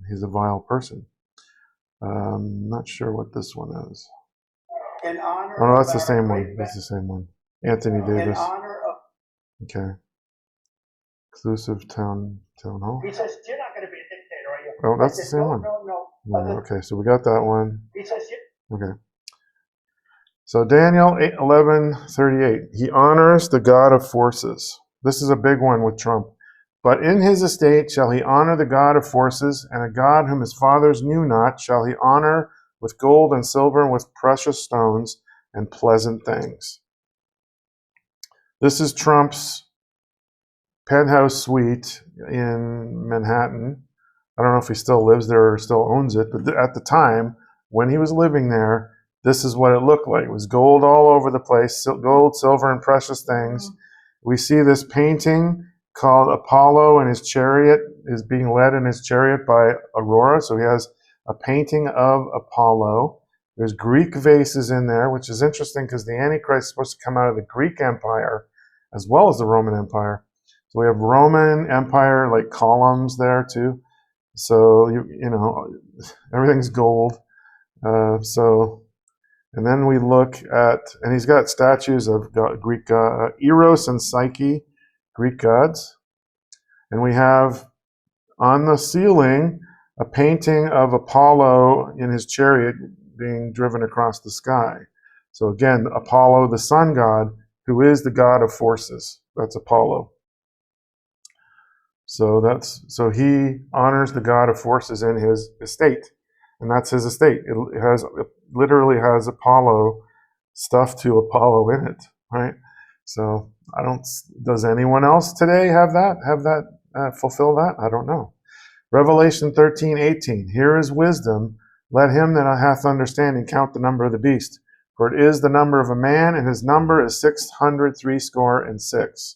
he's a vile person. Not sure what this one is. In honor Oh, no, that's the of same our one. great That's the same one. Anthony In Davis. honor of, Okay. Exclusive town hall. he says, you're not going to be a dictator, are you? Oh, that's I the said, same one. No. Okay, so we got that one. He says, Okay. So Daniel 11:38. He honors the God of forces. This is a big one with Trump. But in his estate shall he honor the God of forces, and a God whom his fathers knew not shall he honor with gold and silver and with precious stones and pleasant things. This is Trump's penthouse suite in Manhattan. I don't know if he still lives there or still owns it, but at the time when he was living there, this is what it looked like. It was gold all over the place, gold, silver, and precious things. We see this painting called Apollo and his chariot is being led in his chariot by Aurora. So he has a painting of Apollo. There's Greek vases in there, which is interesting because the Antichrist is supposed to come out of the Greek Empire as well as the Roman Empire. So we have Roman Empire, like columns there too. So, you know, everything's gold. And then we look at, and he's got statues of Greek Eros and Psyche, Greek gods. And we have on the ceiling a painting of Apollo in his chariot being driven across the sky. So again, Apollo, the sun god, who is the god of forces. That's Apollo. So he honors the god of forces in his estate, and that's his estate. It literally has Apollo stuff to Apollo in it, right? So does anyone else today have that fulfill that? I don't know. Revelation 13:18. Here is wisdom. Let him that hath understanding count the number of the beast, for it is the number of a man, and his number is 666.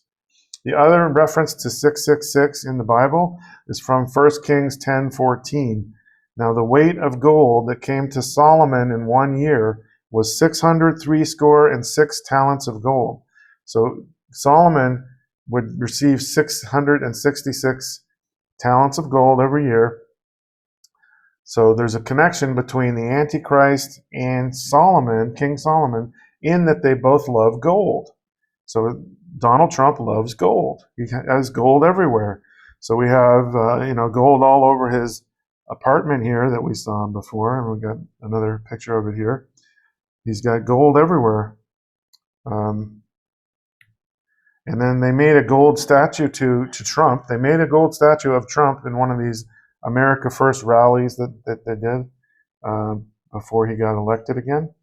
The other reference to 666 in the Bible is from 1 Kings 10:14. Now the weight of gold that came to Solomon in 1 year was 666 talents of gold. So Solomon would receive 666 talents of gold every year. So there's a connection between the Antichrist and Solomon, King Solomon, in that they both love gold. So Donald Trump loves gold. He has gold everywhere. So we have, gold all over his apartment here that we saw before, and we got another picture of it here. He's got gold everywhere. And then they made a gold statue to Trump. They made a gold statue of Trump in one of these America First rallies that they did before he got elected again.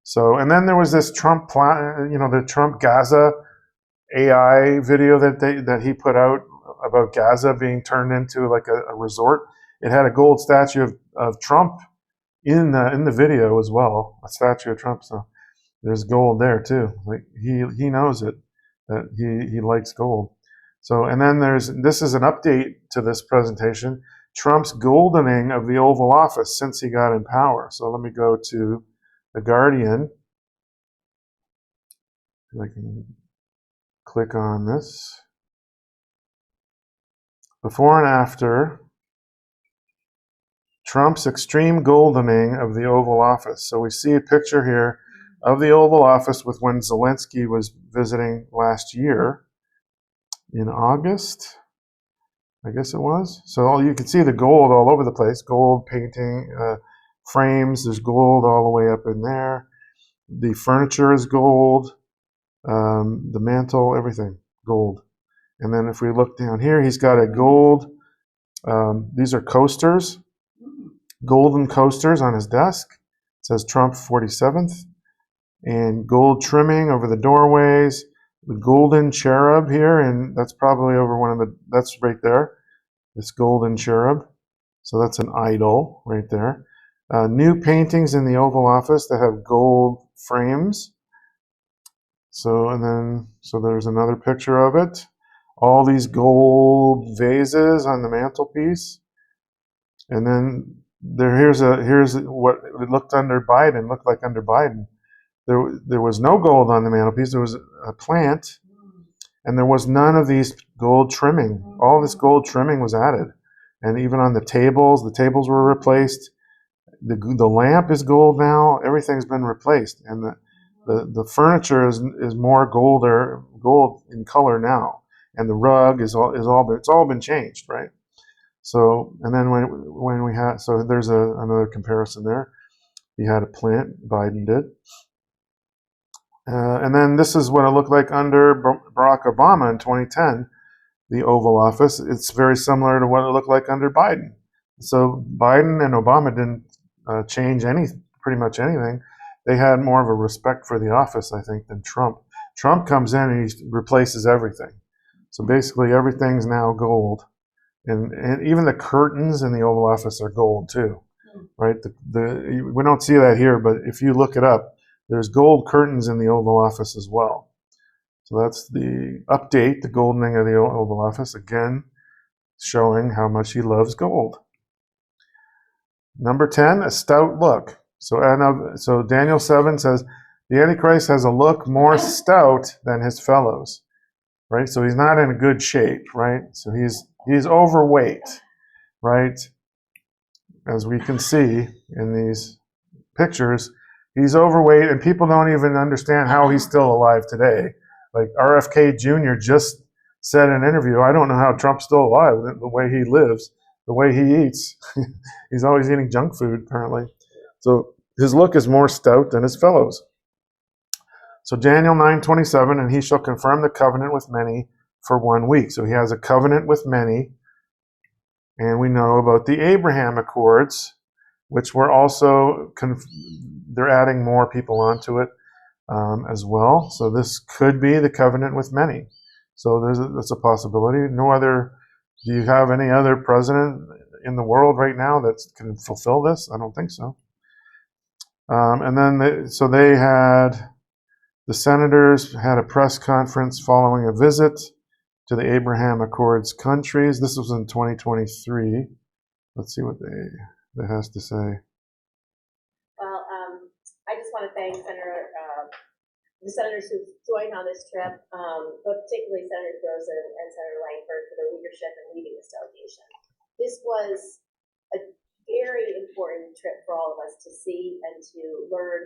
So, and then there was this Trump, the Trump Gaza AI video that he put out about Gaza being turned into like a resort. It had a gold statue of Trump in the video as well, a statue of Trump. So there's gold there too. Like he knows it, that he likes gold. So, and then this is an update to this presentation, Trump's goldening of the Oval Office since he got in power. So let me go to The Guardian. If I can click on this. Before and after Trump's extreme goldening of the Oval Office. So we see a picture here of the Oval Office with when Zelensky was visiting last year in August, I guess it was. So you can see the gold all over the place, gold painting, frames, there's gold all the way up in there. The furniture is gold, the mantle, everything, gold. And then if we look down here, he's got a gold, these are coasters, golden coasters on his desk. It says Trump 47th. And gold trimming over the doorways, the golden cherub here, and that's probably over that's right there, this golden cherub. So that's an idol right there. New paintings in the Oval Office that have gold frames. So there's another picture of it. All these gold vases on the mantelpiece. And then here's what it looked like under Biden. There was no gold on the mantelpiece. There was a plant, and there was none of these gold trimming. All this gold trimming was added, and even on the tables were replaced. The lamp is gold now. Everything's been replaced, and the furniture is more gold in color now, and the rug it's all been changed, right? So, and then when we had, so there's another comparison there. He had a plant, Biden did. And then this is what it looked like under Barack Obama in 2010, the Oval Office. It's very similar to what it looked like under Biden. So Biden and Obama didn't change pretty much anything. They had more of a respect for the office, I think, than Trump. Trump comes in and he replaces everything. So basically everything's now gold. And even the curtains in the Oval Office are gold too, right? We don't see that here, but if you look it up, there's gold curtains in the Oval Office as well. So that's the update, the goldening of the Oval Office. Again, showing how much he loves gold. Number 10, a stout look. So Daniel 7 says, the Antichrist has a look more stout than his fellows, right? So he's not in a good shape, right? So he's overweight, right? As we can see in these pictures, he's overweight, and people don't even understand how he's still alive today. Like RFK Jr. just said in an interview, I don't know how Trump's still alive, the way he lives, the way he eats. He's always eating junk food, apparently. So his look is more stout than his fellows. So Daniel 9:27, and he shall confirm the covenant with many for 1 week. So he has a covenant with many. And we know about the Abraham Accords, which were also, they're adding more people onto it as well. So this could be the covenant with many. So that's a possibility. Do you have any other president in the world right now that can fulfill this? I don't think so. And then the senators had a press conference following a visit to the Abraham Accords countries. This was in 2023. Let's see what they has to say. Well, I just want to thank the senators who joined on this trip, but particularly Senator Rosen and Senator Langford for their leadership in leading this delegation. This was a very important trip for all of us to see and to learn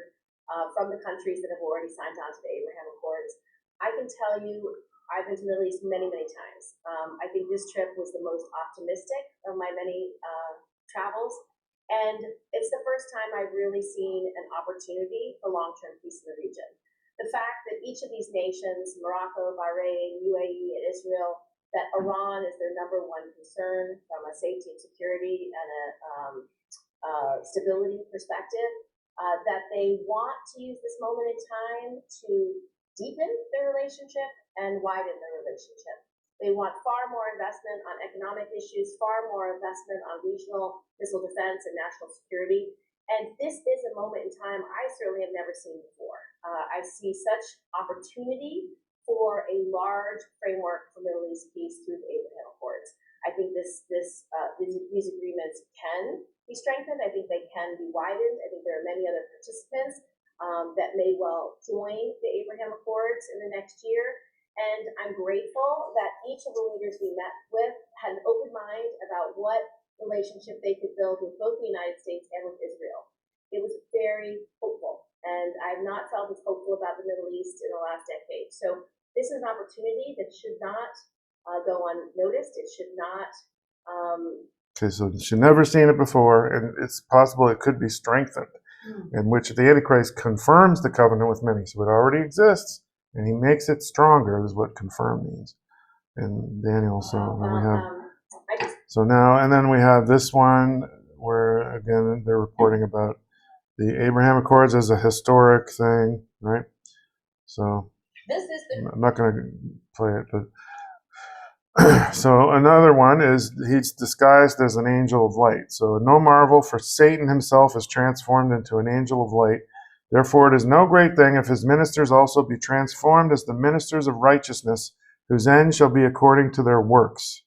from the countries that have already signed on to the Abraham Accords. I can tell you, I've been to the Middle East many, many times. I think this trip was the most optimistic of my many travels. And it's the first time I've really seen an opportunity for long-term peace in the region. The fact that each of these nations, Morocco, Bahrain, UAE, and Israel, that Iran is their number one concern from a safety and security and a stability perspective, that they want to use this moment in time to deepen their relationship and widen their relationship. They want far more investment on economic issues, far more investment on regional missile defense and national security. And this is a moment in time I certainly have never seen before. I see such opportunity for a large framework for Middle East peace through the Abraham Accords. I think these agreements can be strengthened. I think they can be widened. I think there are many other participants that may well join the Abraham Accords in the next year. And I'm grateful that each of the leaders we met with had an open mind about what relationship they could build with both the United States and with Israel. It was very hopeful, and I've not felt as hopeful about the Middle East in the last decade. So this is an opportunity that should not go unnoticed. It should not. Okay, so she'd never seen it before, and it's possible it could be strengthened, in which the Antichrist confirms the covenant with many. So it already exists, and he makes it stronger, is what confirm means in Daniel. So then we have this one where, again, they're reporting about the Abraham Accords as a historic thing, right? So I'm not going to play it, but so another one is he's disguised as an angel of light. So no marvel, for Satan himself is transformed into an angel of light. Therefore it is no great thing if his ministers also be transformed as the ministers of righteousness, whose end shall be according to their works.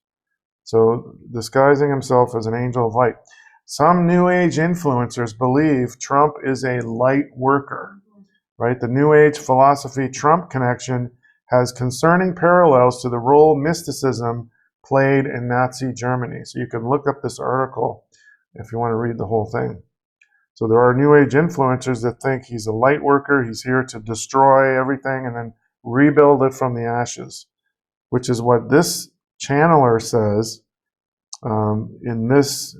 So disguising himself as an angel of light. Some New Age influencers believe Trump is a light worker, right? The New Age philosophy Trump connection has concerning parallels to the role mysticism played in Nazi Germany. So you can look up this article if you want to read the whole thing. So there are New Age influencers that think he's a light worker, he's here to destroy everything and then rebuild it from the ashes, which is what this channeler says in this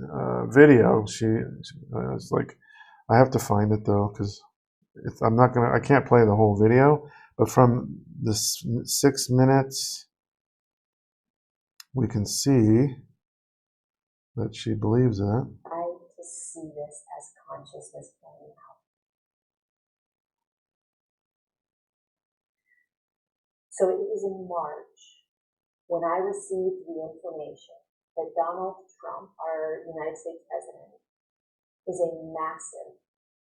video. It's like, I have to find it though, because I can't play the whole video, but from the 6 minutes, we can see that she believes it. I just see this as consciousness playing out. So it was in March when I received the information that Donald Trump, our United States president, is a massive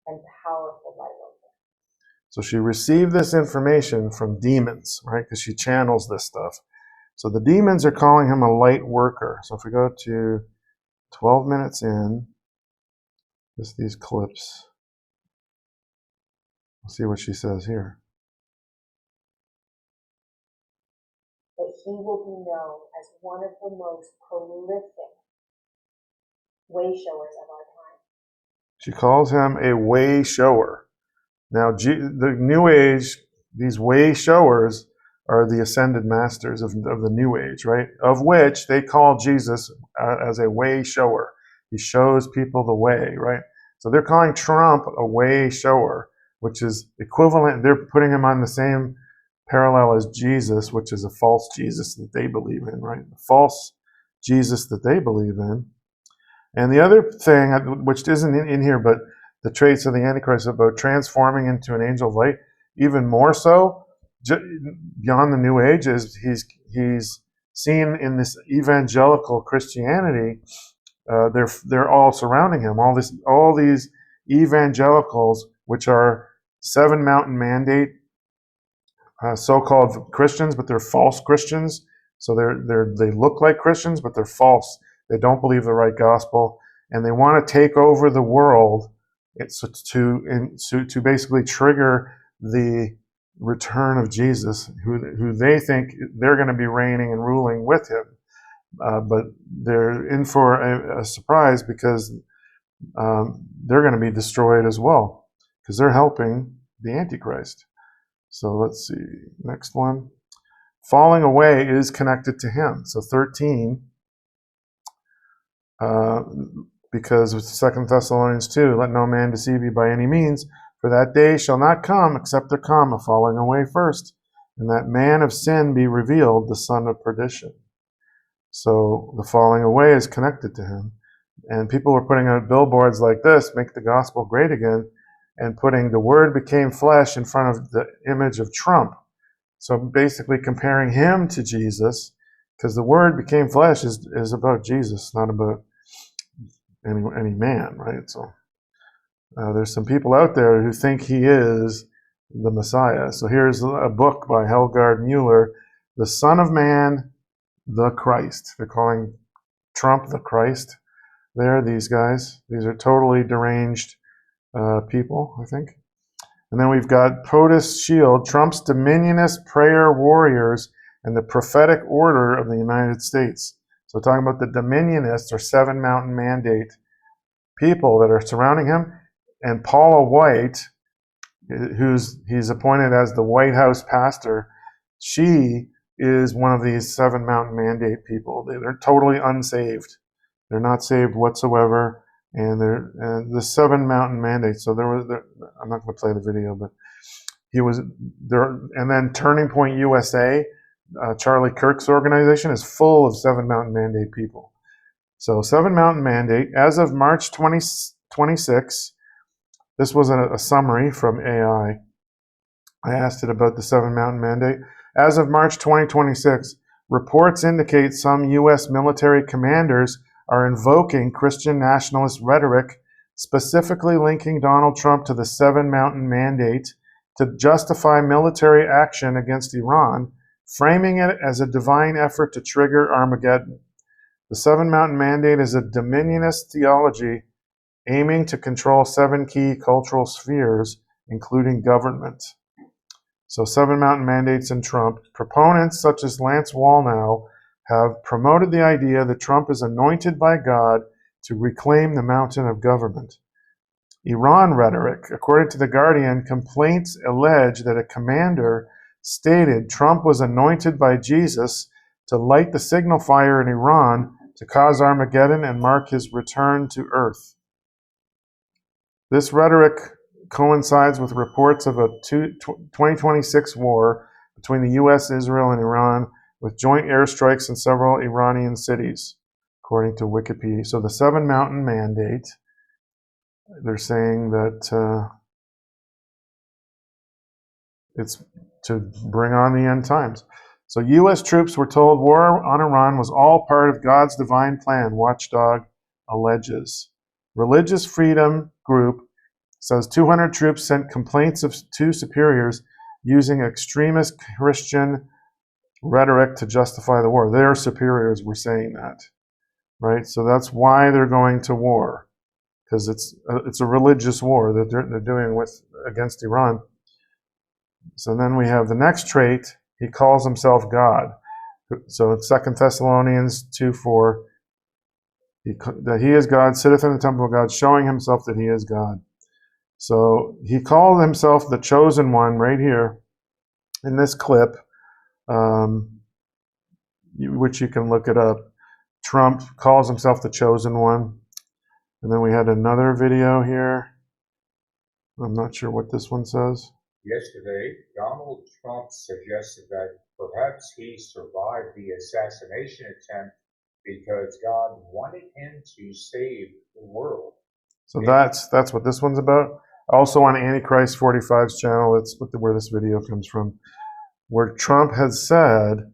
and powerful light worker. So she received this information from demons, right? Because she channels this stuff. So the demons are calling him a light worker. So if we go to 12 minutes in, just these clips, we'll see what she says here. That he will be known as one of the most prolific way showers of our time. She calls him a way shower. Now, the New Age, these way showers are the ascended masters of the New Age, right? Of which they call Jesus as a way shower. He shows people the way, right? So they're calling Trump a way shower, which is equivalent. They're putting him on the same parallel as Jesus, which is a false Jesus that they believe in, right? The false Jesus that they believe in. And the other thing, which isn't in here, but the traits of the Antichrist about transforming into an angel of light, even more so, beyond the New Age, is he's seen in this evangelical Christianity. They're all surrounding him. All these evangelicals, which are Seven Mountain Mandate so-called Christians, but they're false Christians. So they look like Christians, but they're false. They don't believe the right gospel, and they want to take over the world. It's to basically trigger the return of Jesus, who they think they're going to be reigning and ruling with him. But they're in for a surprise because they're going to be destroyed as well because they're helping the Antichrist. So let's see, next one. Falling away is connected to him. So 13. Because with 2 Thessalonians 2, let no man deceive you by any means, for that day shall not come except there come a falling away first, and that man of sin be revealed, the son of perdition. So the falling away is connected to him. And people were putting out billboards like this, make the gospel great again, and putting the word became flesh in front of the image of Trump. So basically comparing him to Jesus, because the word became flesh is about Jesus, not about any man, right? So there's some people out there who think he is the Messiah. So here's a book by Helgard Mueller, The Son of Man, the Christ. They're calling Trump the Christ. These guys. These are totally deranged people, I think. And then we've got POTUS Shield, Trump's Dominionist Prayer Warriors and the Prophetic Order of the United States. So talking about the Dominionists or Seven Mountain Mandate people that are surrounding him. And Paula White, he's appointed as the White House pastor, she is one of these Seven Mountain Mandate people. They're totally unsaved. They're not saved whatsoever. And the Seven Mountain Mandate. So I'm not going to play the video, but he was there. And then Turning Point USA, Charlie Kirk's organization, is full of Seven Mountain Mandate people. So Seven Mountain Mandate, as of March 2026, this was a summary from AI. I asked it about the Seven Mountain Mandate. As of March 2026, reports indicate some U.S. military commanders are invoking Christian nationalist rhetoric, specifically linking Donald Trump to the Seven Mountain Mandate to justify military action against Iran, framing it as a divine effort to trigger Armageddon. The Seven Mountain Mandate is a dominionist theology aiming to control 7 key cultural spheres, including government. So Seven Mountain Mandates and Trump. Proponents such as Lance Wallnau have promoted the idea that Trump is anointed by God to reclaim the mountain of government. Iran rhetoric. According to The Guardian, complaints allege that a commander stated Trump was anointed by Jesus to light the signal fire in Iran to cause Armageddon and mark his return to Earth. This rhetoric coincides with reports of a 2026 war between the U.S., Israel, and Iran, with joint airstrikes in several Iranian cities, according to Wikipedia. So the Seven Mountain Mandate, they're saying that it's to bring on the end times. So U.S. troops were told war on Iran was all part of God's divine plan, Watchdog alleges. Religious Freedom Group says 200 troops sent complaints to superiors using extremist Christian rhetoric to justify the war. Their superiors were saying that, right? So that's why they're going to war, because it's a religious war that they're doing against Iran. So then we have the next trait. He calls himself God. So 2 Thessalonians 2:4, that he is God, sitteth in the temple of God, showing himself that he is God. So he called himself the chosen one right here in this clip, which you can look it up. Trump calls himself the chosen one. And then we had another video here. I'm not sure what this one says. Yesterday, Donald Trump suggested that perhaps he survived the assassination attempt because God wanted him to save the world. So that's what this one's about. Also on Antichrist 45's channel, that's where this video comes from, where Trump has said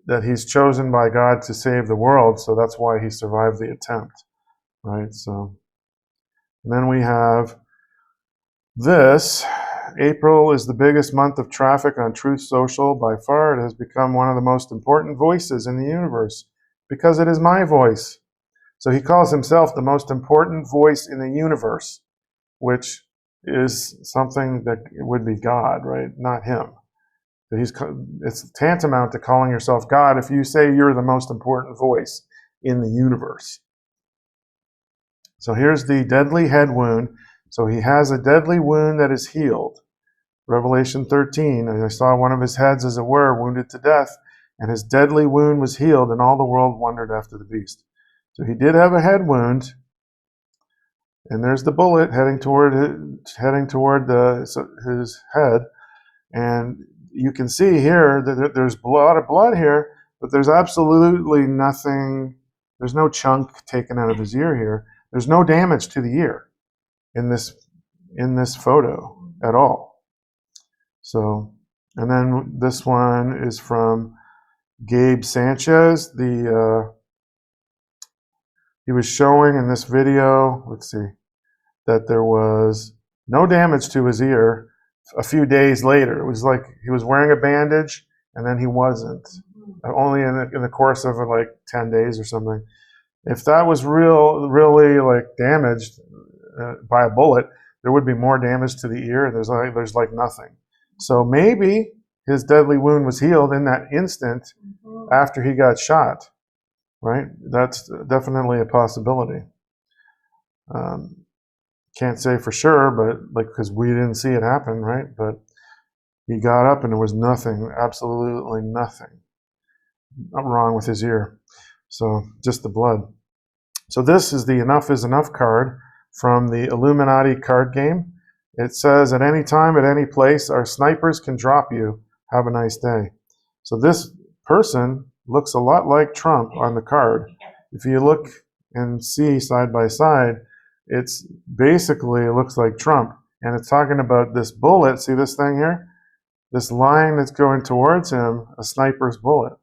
that he's chosen by God to save the world, so that's why he survived the attempt, right? So, and then we have this. April is the biggest month of traffic on Truth Social. By far, it has become one of the most important voices in the universe because it is my voice. So he calls himself the most important voice in the universe, which is something that would be God, right? Not him. It's tantamount to calling yourself God if you say you're the most important voice in the universe. So here's the deadly head wound. So he has a deadly wound that is healed. Revelation 13, and I saw one of his heads, as it were, wounded to death, and his deadly wound was healed, and all the world wondered after the beast. So he did have a head wound, and there's the bullet heading toward his head, and you can see here that there's a lot of blood here, but there's absolutely nothing. There's no chunk taken out of his ear here. There's no damage to the ear in this photo at all. So, and then this one is from Gabe Sanchez. He was showing in this video, let's see, that there was no damage to his ear a few days later. It was like he was wearing a bandage and then he wasn't. Only in the course of like 10 days or something. If that was really like damaged by a bullet, there would be more damage to the ear. There's like nothing. So maybe his deadly wound was healed in that instant after he got shot, right? That's definitely a possibility. Can't say for sure, but because we didn't see it happen, right? But he got up and there was nothing, absolutely nothing wrong with his ear. So just the blood. So this is the Enough is Enough card from the Illuminati card game. It says, at any time, at any place, our snipers can drop you. Have a nice day. So this person looks a lot like Trump on the card. If you look and see side by side, it looks like Trump. And it's talking about this bullet. See this thing here? This line that's going towards him, a sniper's bullet.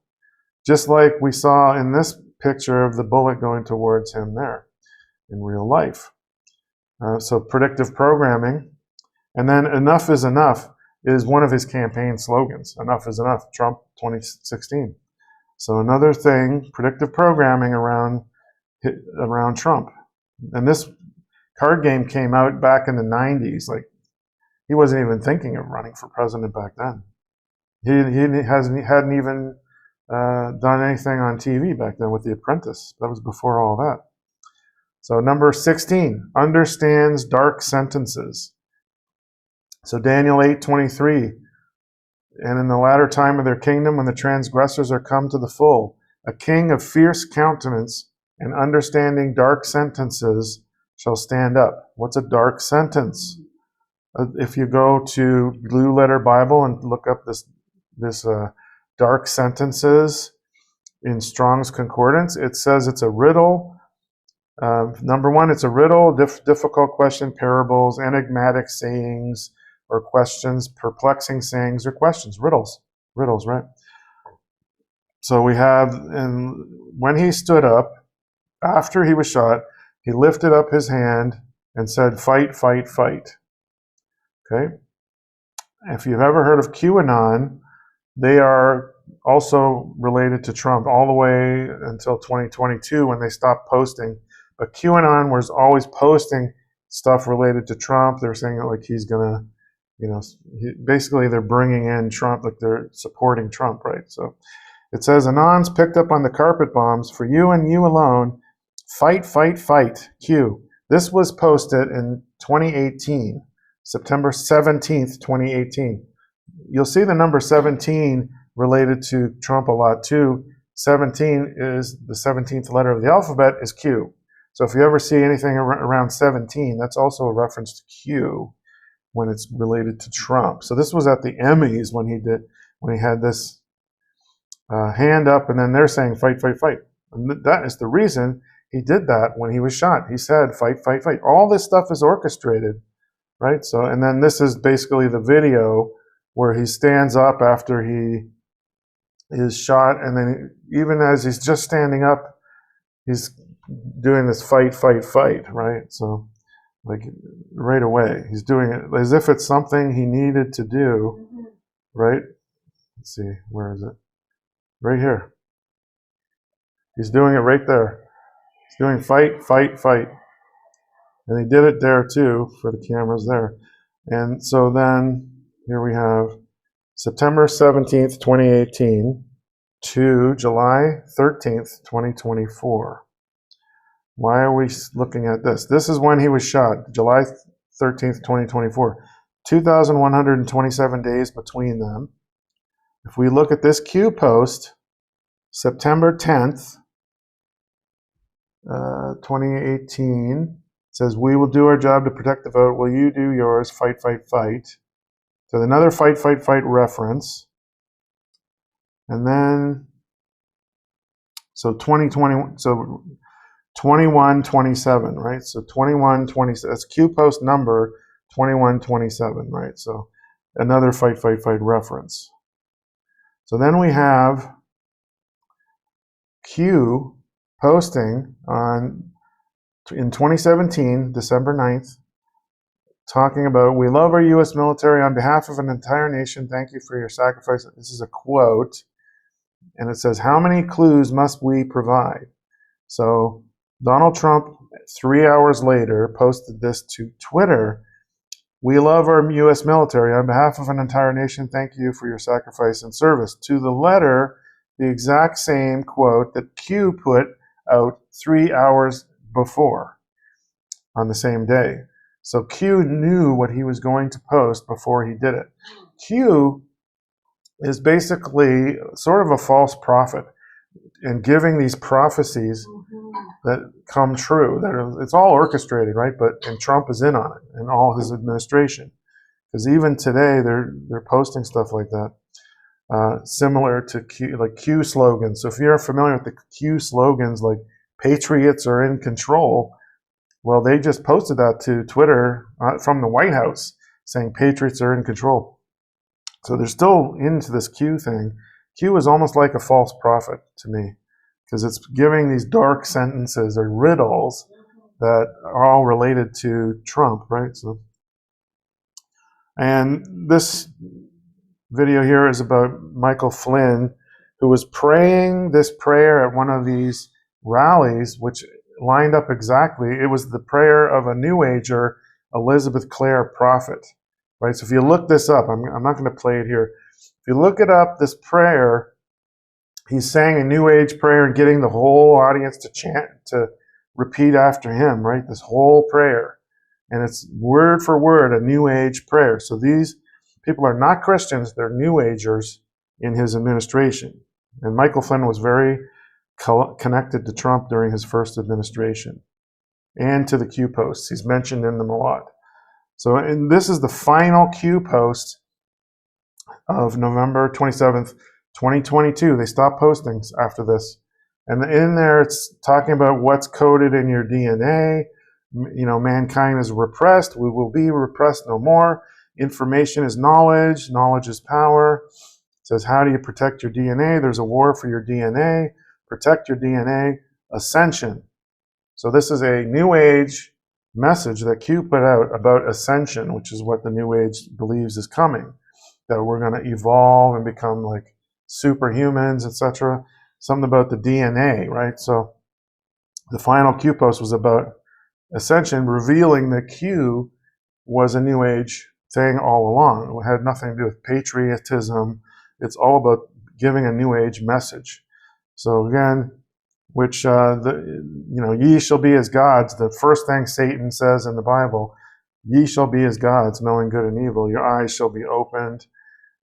Just like we saw in this picture of the bullet going towards him there in real life. So predictive programming. And then enough is enough is one of his campaign slogans. Enough is enough, Trump 2016. So another thing, predictive programming around Trump. And this card game came out back in the 90s. Like, he wasn't even thinking of running for president back then. He hadn't even done anything on TV back then with The Apprentice. That was before all that. So number 16, understands dark sentences. So Daniel 8:23, and in the latter time of their kingdom, when the transgressors are come to the full, a king of fierce countenance and understanding dark sentences shall stand up. What's a dark sentence? If you go to Blue Letter Bible and look up this dark sentences in Strong's Concordance, it says it's a riddle. Number one, it's a riddle, difficult question, parables, enigmatic sayings or questions, perplexing sayings or questions, riddles, right? So we have, and when he stood up, after he was shot, he lifted up his hand and said, fight, fight, fight. Okay? If you've ever heard of QAnon, they are also related to Trump all the way until 2022 when they stopped posting. But QAnon was always posting stuff related to Trump. They're saying like he's gonna, basically they're bringing in Trump, like they're supporting Trump, right? So it says, Anons picked up on the carpet bombs for you and you alone. Fight, fight, fight. Q. This was posted in 2018, September 17th, 2018. You'll see the number 17 related to Trump a lot too. 17 is the 17th letter of the alphabet is Q. So if you ever see anything around 17, that's also a reference to Q when it's related to Trump. So this was at the Emmys when he had this hand up, and then they're saying fight, fight, fight. And that is the reason he did that when he was shot. He said fight, fight, fight. All this stuff is orchestrated, right? So, and then this is basically the video where he stands up after he is shot, and then even as he's just standing up, he's doing this fight, fight, fight, right? So, like right away, he's doing it as if it's something he needed to do, right? Let's see, where is it? Right here. He's doing it right there. He's doing fight, fight, fight. And he did it there too, for the cameras there. And so then, here we have September 17th, 2018 to July 13th, 2024. Why are we looking at this? This is when he was shot, July 13th, 2024. 2,127 days between them. If we look at this Q post, September 10th, 2018, says, we will do our job to protect the vote. Will you do yours? Fight, fight, fight. So another fight, fight, fight reference. And then, so 2020, so 2127, right? So 2127, that's Q post number 2127, right? So another fight, fight, fight reference. So then we have Q posting in 2017, December 9th, talking about, we love our U.S. military on behalf of an entire nation. Thank you for your sacrifice. This is a quote. And it says, how many clues must we provide? So Donald Trump, 3 hours later, posted this to Twitter. We love our U.S. military. On behalf of an entire nation, thank you for your sacrifice and service. To the letter, the exact same quote that Q put out 3 hours before on the same day. So Q knew what he was going to post before he did it. Q is basically sort of a false prophet in giving these prophecies that come true. It's all orchestrated, right? And Trump is in on it, and all his administration. Because even today, they're posting stuff like that, similar to Q slogans. So if you're familiar with the Q slogans, like "Patriots are in control," well, they just posted that to Twitter from the White House, saying "Patriots are in control." So they're still into this Q thing. Q is almost like a false prophet to me, because it's giving these dark sentences or riddles that are all related to Trump, right? So, and this video here is about Michael Flynn, who was praying this prayer at one of these rallies, which lined up exactly. It was the prayer of a New Ager, Elizabeth Clare Prophet, right? So if you look this up, I'm not going to play it here. If you look it up, this prayer, he's saying a New Age prayer and getting the whole audience to chant, to repeat after him, right? This whole prayer. And it's word for word a New Age prayer. So these people are not Christians, they're New Agers in his administration. And Michael Flynn was very connected to Trump during his first administration and to the Q posts. He's mentioned in them a lot. So, and this is the final Q post of November 27th, 2022. They stopped posting after this. And in there, it's talking about what's coded in your DNA. You know, mankind is repressed. We will be repressed no more. Information is knowledge. Knowledge is power. It says, how do you protect your DNA? There's a war for your DNA. Protect your DNA. Ascension. So this is a New Age message that Q put out about ascension, which is what the New Age believes is coming. That we're going to evolve and become like superhumans, etc. Something about the DNA, right? So the final Q post was about Ascension, revealing that Q was a New Age thing all along. It had nothing to do with patriotism. It's all about giving a New Age message. So again, which ye shall be as gods. The first thing Satan says in the Bible, ye shall be as gods, knowing good and evil. Your eyes shall be opened,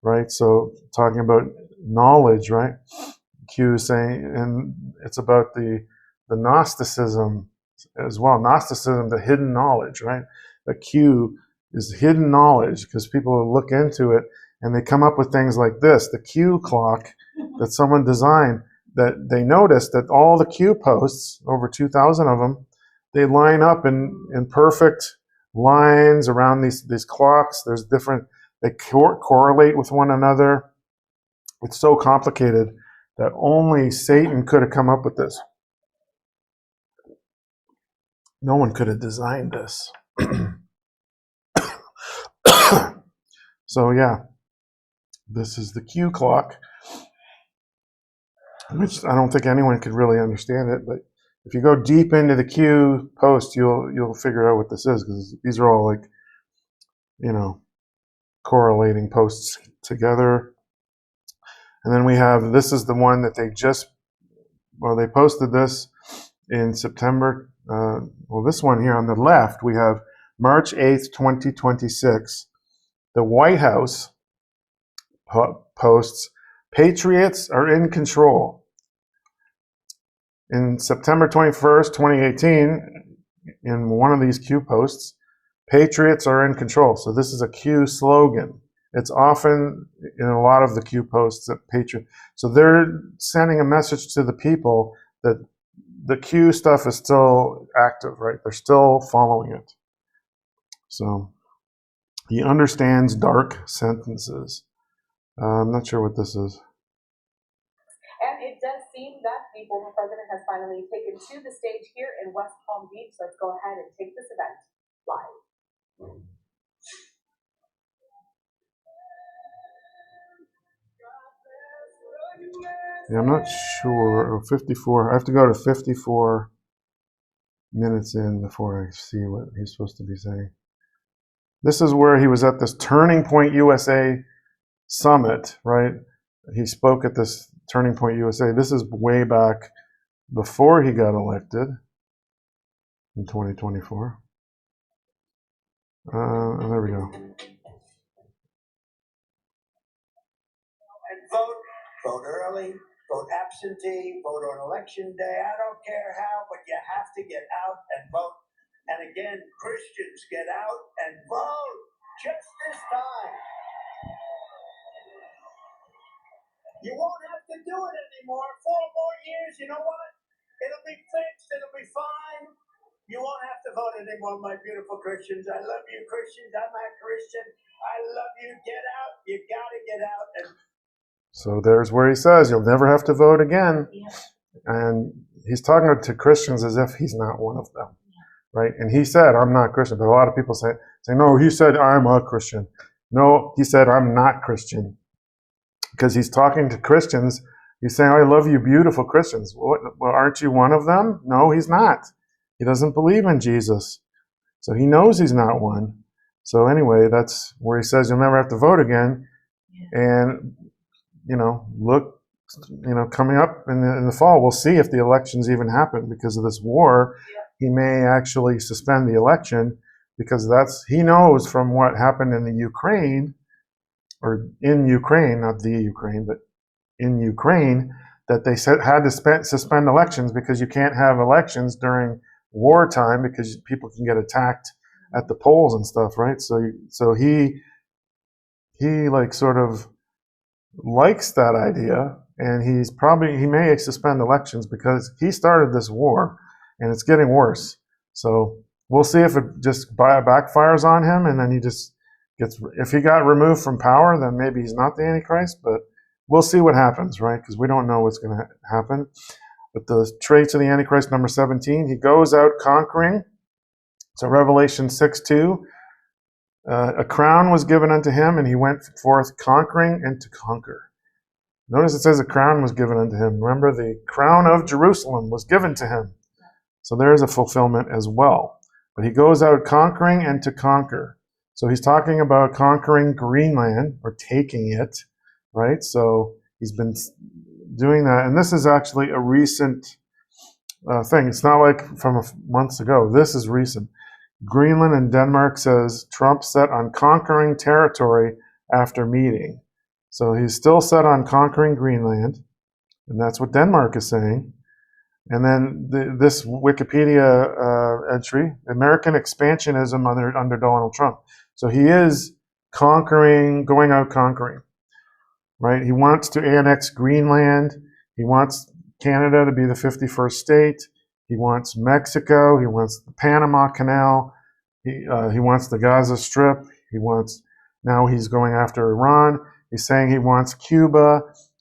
right? So talking about knowledge, right? Q is saying, and it's about the Gnosticism as well. Gnosticism, the hidden knowledge, right? The Q is hidden knowledge because people look into it and they come up with things like this. The Q clock that someone designed, that they noticed that all the Q posts, over 2,000 of them, they line up in perfect lines around these clocks. There's different, they correlate with one another. It's so complicated that only Satan could have come up with this. No one could have designed this. So yeah, this is the Q clock, which I don't think anyone could really understand it, but if you go deep into the Q post, you'll figure out what this is, because these are all like, correlating posts together. And then we have, this is the one that they posted this in September. This one here on the left, we have March 8th, 2026. The White House posts, Patriots are in control. In September 21st, 2018, in one of these Q posts, Patriots are in control. So this is a Q slogan. It's often in a lot of the Q posts that so they're sending a message to the people that the Q stuff is still active, right? They're still following it. So he understands dark sentences. I'm not sure what this is. And it does seem that the former president has finally taken to the stage here in West Palm Beach. Let's go ahead and take this event live. Yeah, I'm not sure. 54. I have to go to 54 minutes in before I see what he's supposed to be saying. This is where he was at this Turning Point USA summit, right? He spoke at this Turning Point USA. This is way back before he got elected in 2024. There we go. And vote early, vote absentee, vote on election day. I don't care how, but you have to get out and vote. And again, Christians, get out and vote just this time. You won't have to do it anymore. 4 more years, you know what? It'll be fixed. It'll be fine. You won't have to vote anymore, my beautiful Christians. I love you, Christians. I'm a Christian. I love you. Get out. You got to get out. So there's where he says you'll never have to vote again. Yeah. And he's talking to Christians as if he's not one of them, right? And he said, I'm not Christian. But a lot of people say, no, he said, I'm a Christian. No, he said, I'm not Christian. Because he's talking to Christians. He's saying, I love you, beautiful Christians. Well, aren't you one of them? No, he's not. He doesn't believe in Jesus. So he knows he's not one. So anyway, that's where he says you'll never have to vote again. Yeah. And, look, coming up in the fall, we'll see if the elections even happen because of this war. Yeah. He may actually suspend the election because he knows from what happened in the Ukraine, or in Ukraine, not the Ukraine, but in Ukraine, that they had to suspend elections because you can't have elections during wartime because people can get attacked at the polls and stuff, right? So he like sort of likes that idea, and he may suspend elections because he started this war and it's getting worse. So we'll see if it just backfires on him, and then he just if he got removed from power, then maybe he's not the Antichrist, but we'll see what happens, right? Because we don't know what's going to happen. But the traits of the Antichrist, number 17, he goes out conquering. So Revelation 6:2, a crown was given unto him, and he went forth conquering and to conquer. Notice it says a crown was given unto him. Remember, the crown of Jerusalem was given to him. So there is a fulfillment as well. But he goes out conquering and to conquer. So he's talking about conquering Greenland or taking it, right? So he's been doing that. And this is actually a recent thing. It's not like from months ago. This is recent. Greenland and Denmark says Trump set on conquering territory after meeting. So he's still set on conquering Greenland, and that's what Denmark is saying. And then this Wikipedia entry, American expansionism under Donald Trump. So he is conquering, going out conquering, right? He wants to annex Greenland. He wants Canada to be the 51st state. He wants Mexico. He wants the Panama Canal. He wants the Gaza Strip. Now he's going after Iran. He's saying he wants Cuba.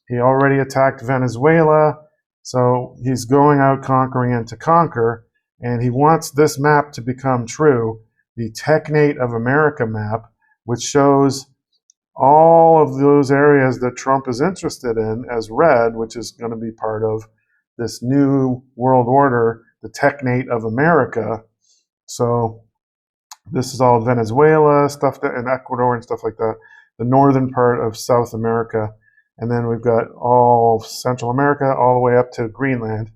He already attacked Venezuela. So he's going out conquering and to conquer. And he wants this map to become true, the Technate of America map, which shows all of those areas that Trump is interested in as red, which is going to be part of this new world order, the Technate of America. So this is all Venezuela stuff and Ecuador and stuff like that, the northern part of South America. And then we've got all Central America all the way up to Greenland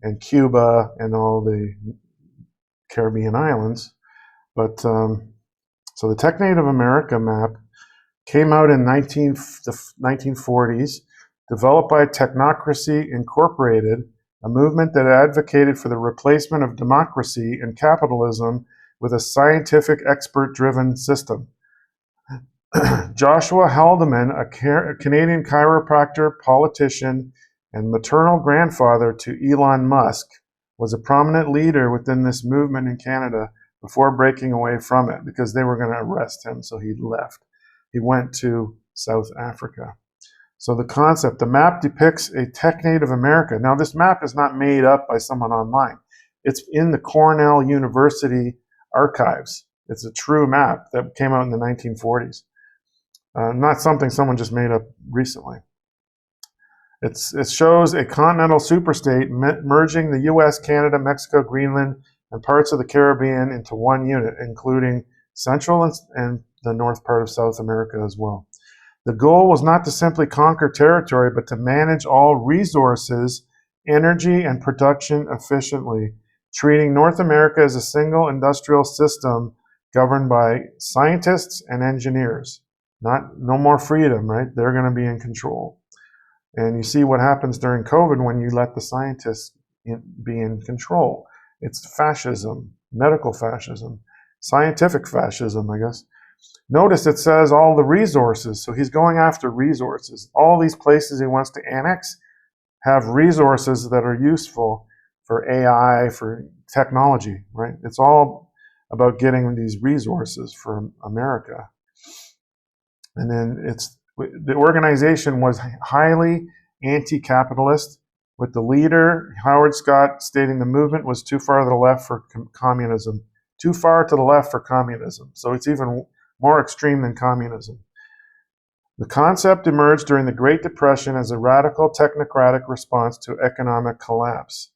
and Cuba and all the Caribbean islands. But so the Technate of America map came out in the 1940s, developed by Technocracy Incorporated, a movement that advocated for the replacement of democracy and capitalism with a scientific, expert-driven system. Joshua Haldeman, a Canadian chiropractor, politician, and maternal grandfather to Elon Musk, was a prominent leader within this movement in Canada before breaking away from it because they were going to arrest him, so he left. He went to South Africa. So the concept, the map depicts a Technate of America. Now, this map is not made up by someone online. It's in the Cornell University archives. It's a true map that came out in the 1940s. Not something someone just made up recently. It shows a continental superstate merging the U.S., Canada, Mexico, Greenland, and parts of the Caribbean into one unit, including Central and the north part of South America as well. The goal was not to simply conquer territory, but to manage all resources, energy, and production efficiently, treating North America as a single industrial system governed by scientists and engineers. No more freedom, right? They're going to be in control. And you see what happens during COVID when you let the scientists be in control. It's fascism, medical fascism, scientific fascism, I guess. Notice it says all the resources. So he's going after resources. All these places he wants to annex have resources that are useful for AI, for technology, right? It's all about getting these resources for America. And then the organization was highly anti-capitalist, with the leader, Howard Scott, stating the movement was too far to the left for communism. Too far to the left for communism. So it's even more extreme than communism. The concept emerged during the Great Depression as a radical technocratic response to economic collapse.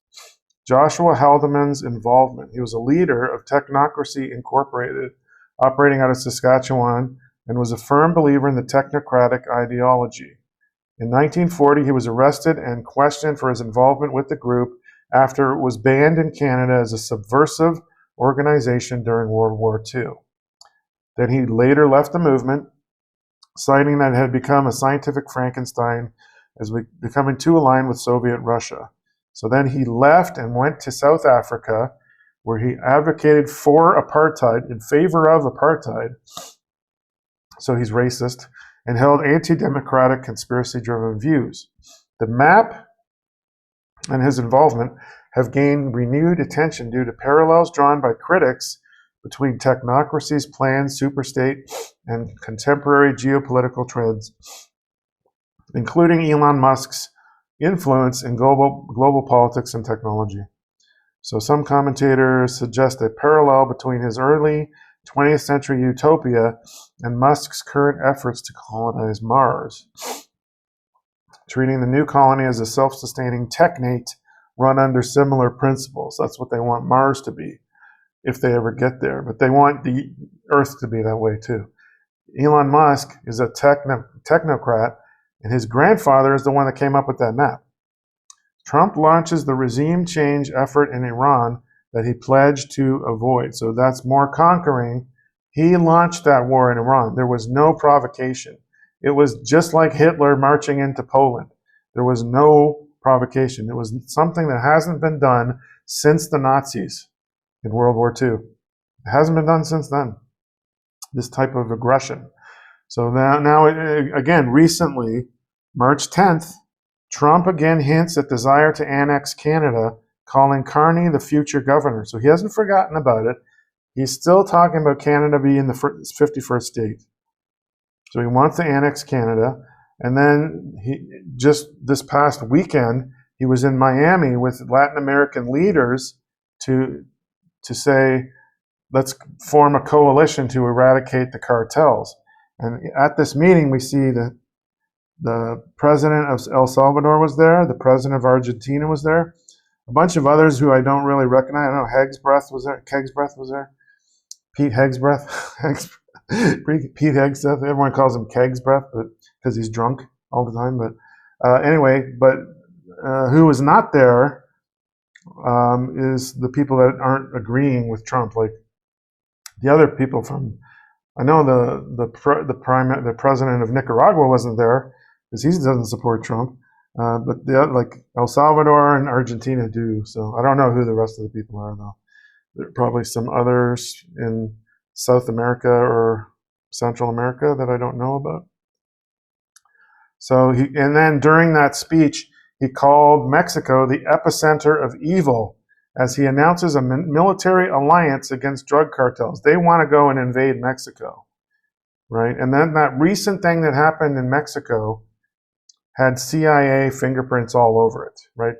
Joshua Haldeman's involvement. He was a leader of Technocracy Incorporated, operating out of Saskatchewan, and was a firm believer in the technocratic ideology. In 1940, he was arrested and questioned for his involvement with the group after it was banned in Canada as a subversive organization during World War II. Then he later left the movement, citing that it had become a scientific Frankenstein as becoming too aligned with Soviet Russia. So then he left and went to South Africa, where he advocated for apartheid, in favor of apartheid. So he's racist, and held anti-democratic, conspiracy-driven views. The map and his involvement have gained renewed attention due to parallels drawn by critics between technocracy's planned superstate and contemporary geopolitical trends, including Elon Musk's influence in global politics and technology. So some commentators suggest a parallel between his early 20th century utopia and Musk's current efforts to colonize Mars. treating the new colony as a self-sustaining technate run under similar principles. That's what they want Mars to be, if they ever get there. But they want the Earth to be that way too. Elon Musk is a technocrat, and his grandfather is the one that came up with that map. Trump launches the regime change effort in Iran that he pledged to avoid. So that's more conquering. He launched that war in Iran. There was no provocation. It was just like Hitler marching into Poland. There was no provocation. It was something that hasn't been done since the Nazis in World War II. It hasn't been done since then, this type of aggression. So now again, recently, March 10th, Trump again hints at desire to annex Canada, calling Carney the future governor. So he hasn't forgotten about it. He's still talking about Canada being the 51st state. So he wants to annex Canada. And then just this past weekend, he was in Miami with Latin American leaders to say, let's form a coalition to eradicate the cartels. And at this meeting, we see that the president of El Salvador was there, the president of Argentina was there, a bunch of others who I don't really recognize. I don't know, Kegsbreath was there, Pete Hegsbreath, Pete Hegsbreath. Everyone calls him Kegsbreath, but because he's drunk all the time. But who was not there is the people that aren't agreeing with Trump, like the other people from. I know the president of Nicaragua wasn't there because he doesn't support Trump, but like El Salvador and Argentina do. So I don't know who the rest of the people are though. There are probably some others in South America or Central America that I don't know about. So and then during that speech, he called Mexico the epicenter of evil as he announces a military alliance against drug cartels. They want to go and invade Mexico, right? And then that recent thing that happened in Mexico had CIA fingerprints all over it, right?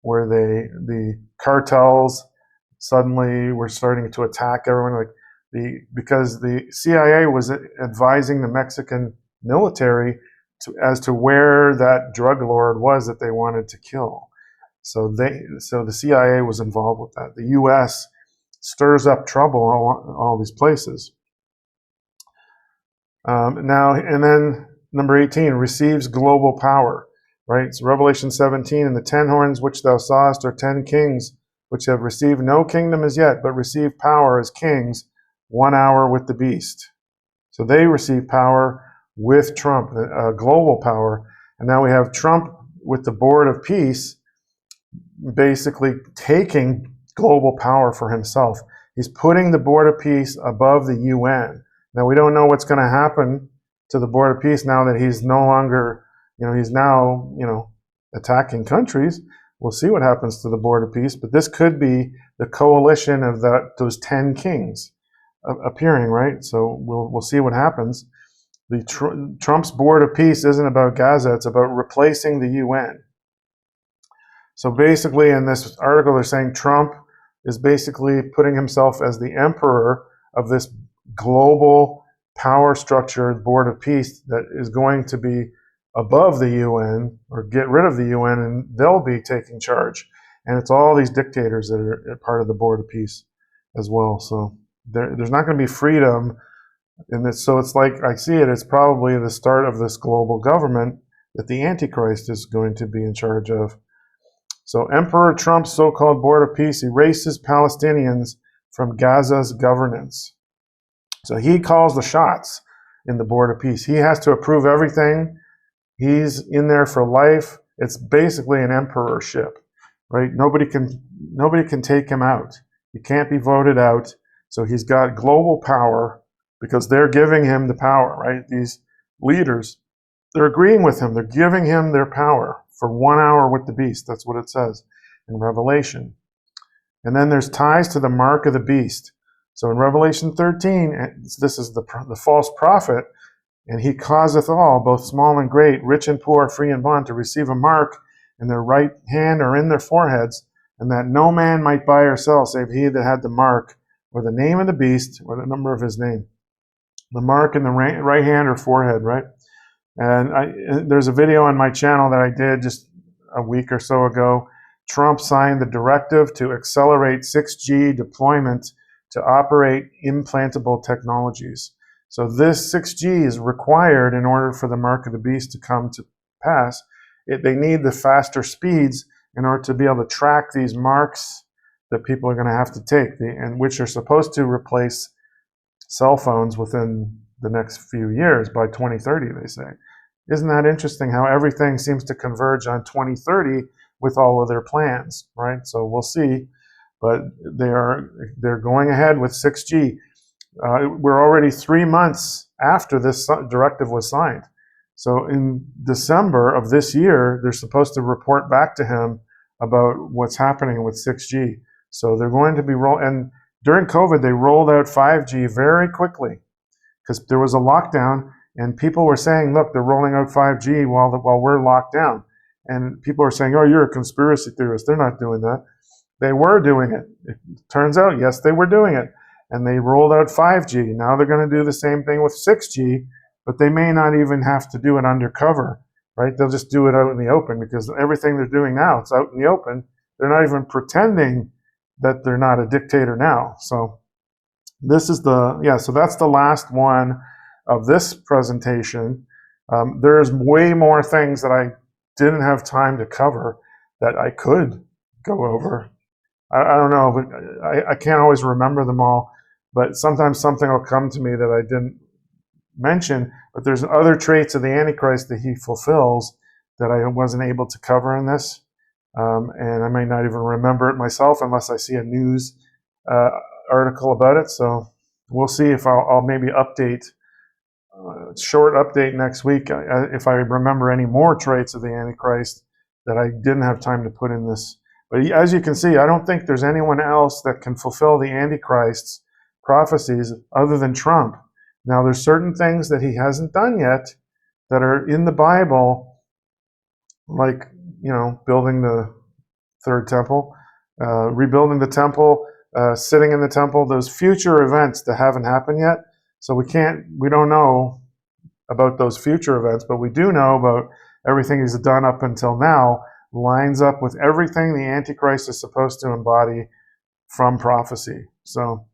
Where the cartels suddenly were starting to attack everyone, because the CIA was advising the Mexican military as to where that drug lord was that they wanted to kill. So the CIA was involved with that. The U.S. stirs up trouble all these places. Now, and then number 18, receives global power, right? So Revelation 17, and the 10 horns which thou sawest are 10 kings, which have received no kingdom as yet, but receive power as kings 1 hour with the beast. So they receive power with Trump, global power. And now we have Trump with the Board of Peace, basically taking global power for himself. He's putting the Board of Peace above the UN. Now, we don't know what's going to happen to the Board of Peace now that he's no longer, he's now, attacking countries. We'll see what happens to the Board of Peace, but this could be the coalition of those 10 kings appearing, right? So we'll see what happens. Trump's Board of Peace isn't about Gaza, it's about replacing the UN. So basically, in this article, they're saying Trump is basically putting himself as the emperor of this global power structure, Board of Peace, that is going to be above the UN or get rid of the UN, and they'll be taking charge. And it's all these dictators that are part of the Board of Peace as well. So there's not going to be freedom in this. So it's like, I see it, it's probably the start of this global government that the Antichrist is going to be in charge of. So Emperor Trump's so-called Board of Peace erases Palestinians from Gaza's governance. So he calls the shots in the Board of Peace. He has to approve everything. He's in there for life. It's basically an emperorship, right? Nobody can take him out. He can't be voted out. So he's got global power because they're giving him the power, right? These leaders, they're agreeing with him. They're giving him their power for 1 hour with the beast. That's what it says in Revelation. And then there's ties to the mark of the beast. So in Revelation 13, this is the false prophet, and he causeth all, both small and great, rich and poor, free and bond, to receive a mark in their right hand or in their foreheads, and that no man might buy or sell save he that had the mark, or the name of the beast, or the number of his name. The mark in the right hand or forehead, right? And there's a video on my channel that I did just a week or so ago. Trump signed the directive to accelerate 6G deployment to operate implantable technologies. So this 6G is required in order for the mark of the beast to come to pass. They need the faster speeds in order to be able to track these marks that people are going to have to take, and which are supposed to replace cell phones within the next few years, by 2030, they say. Isn't that interesting how everything seems to converge on 2030 with all of their plans, right? So we'll see, but they're going ahead with 6G. We're already 3 months after this directive was signed. So in December of this year, they're supposed to report back to him about what's happening with 6G. So they're going to be and during COVID, they rolled out 5G very quickly because there was a lockdown, and people were saying, look, they're rolling out 5G while we're locked down. And people are saying, oh, you're a conspiracy theorist. They're not doing that. They were doing it. It turns out, yes, they were doing it. And they rolled out 5G. Now they're going to do the same thing with 6G, but they may not even have to do it undercover, right? They'll just do it out in the open, because everything they're doing now, it's out in the open. They're not even pretending that they're not a dictator now. So this is so that's the last one of this presentation. There's way more things that I didn't have time to cover that I could go over. I don't know, but I can't always remember them all. But sometimes something will come to me that I didn't mention. But there's other traits of the Antichrist that he fulfills that I wasn't able to cover in this. And I may not even remember it myself unless I see a news article about it. So we'll see if I'll maybe update, short update next week if I remember any more traits of the Antichrist that I didn't have time to put in this. But as you can see, I don't think there's anyone else that can fulfill the Antichrist's prophecies other than Trump. Now, there's certain things that he hasn't done yet that are in the Bible, like, building the third temple, rebuilding the temple, sitting in the temple, those future events that haven't happened yet. So we don't know about those future events, but we do know about everything he's done up until now lines up with everything the Antichrist is supposed to embody from prophecy. So,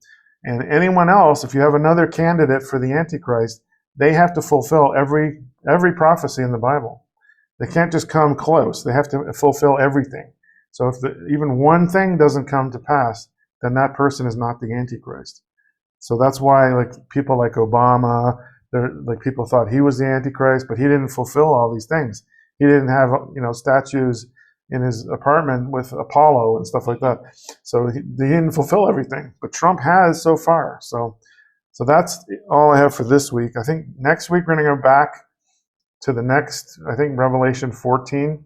and anyone else, if you have another candidate for the Antichrist, they have to fulfill every prophecy in the Bible. They can't just come close. They have to fulfill everything. So if even one thing doesn't come to pass, then that person is not the Antichrist. So that's why, like, people like Obama, people thought he was the Antichrist, but he didn't fulfill all these things. He didn't have, statues in his apartment with Apollo and stuff like that. So he didn't fulfill everything. But Trump has so far. So that's all I have for this week. I think next week we're going to go back to the next, I think Revelation 14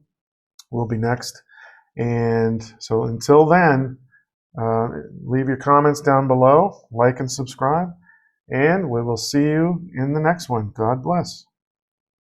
will be next. And so until then, leave your comments down below, like and subscribe, and we will see you in the next one. God bless.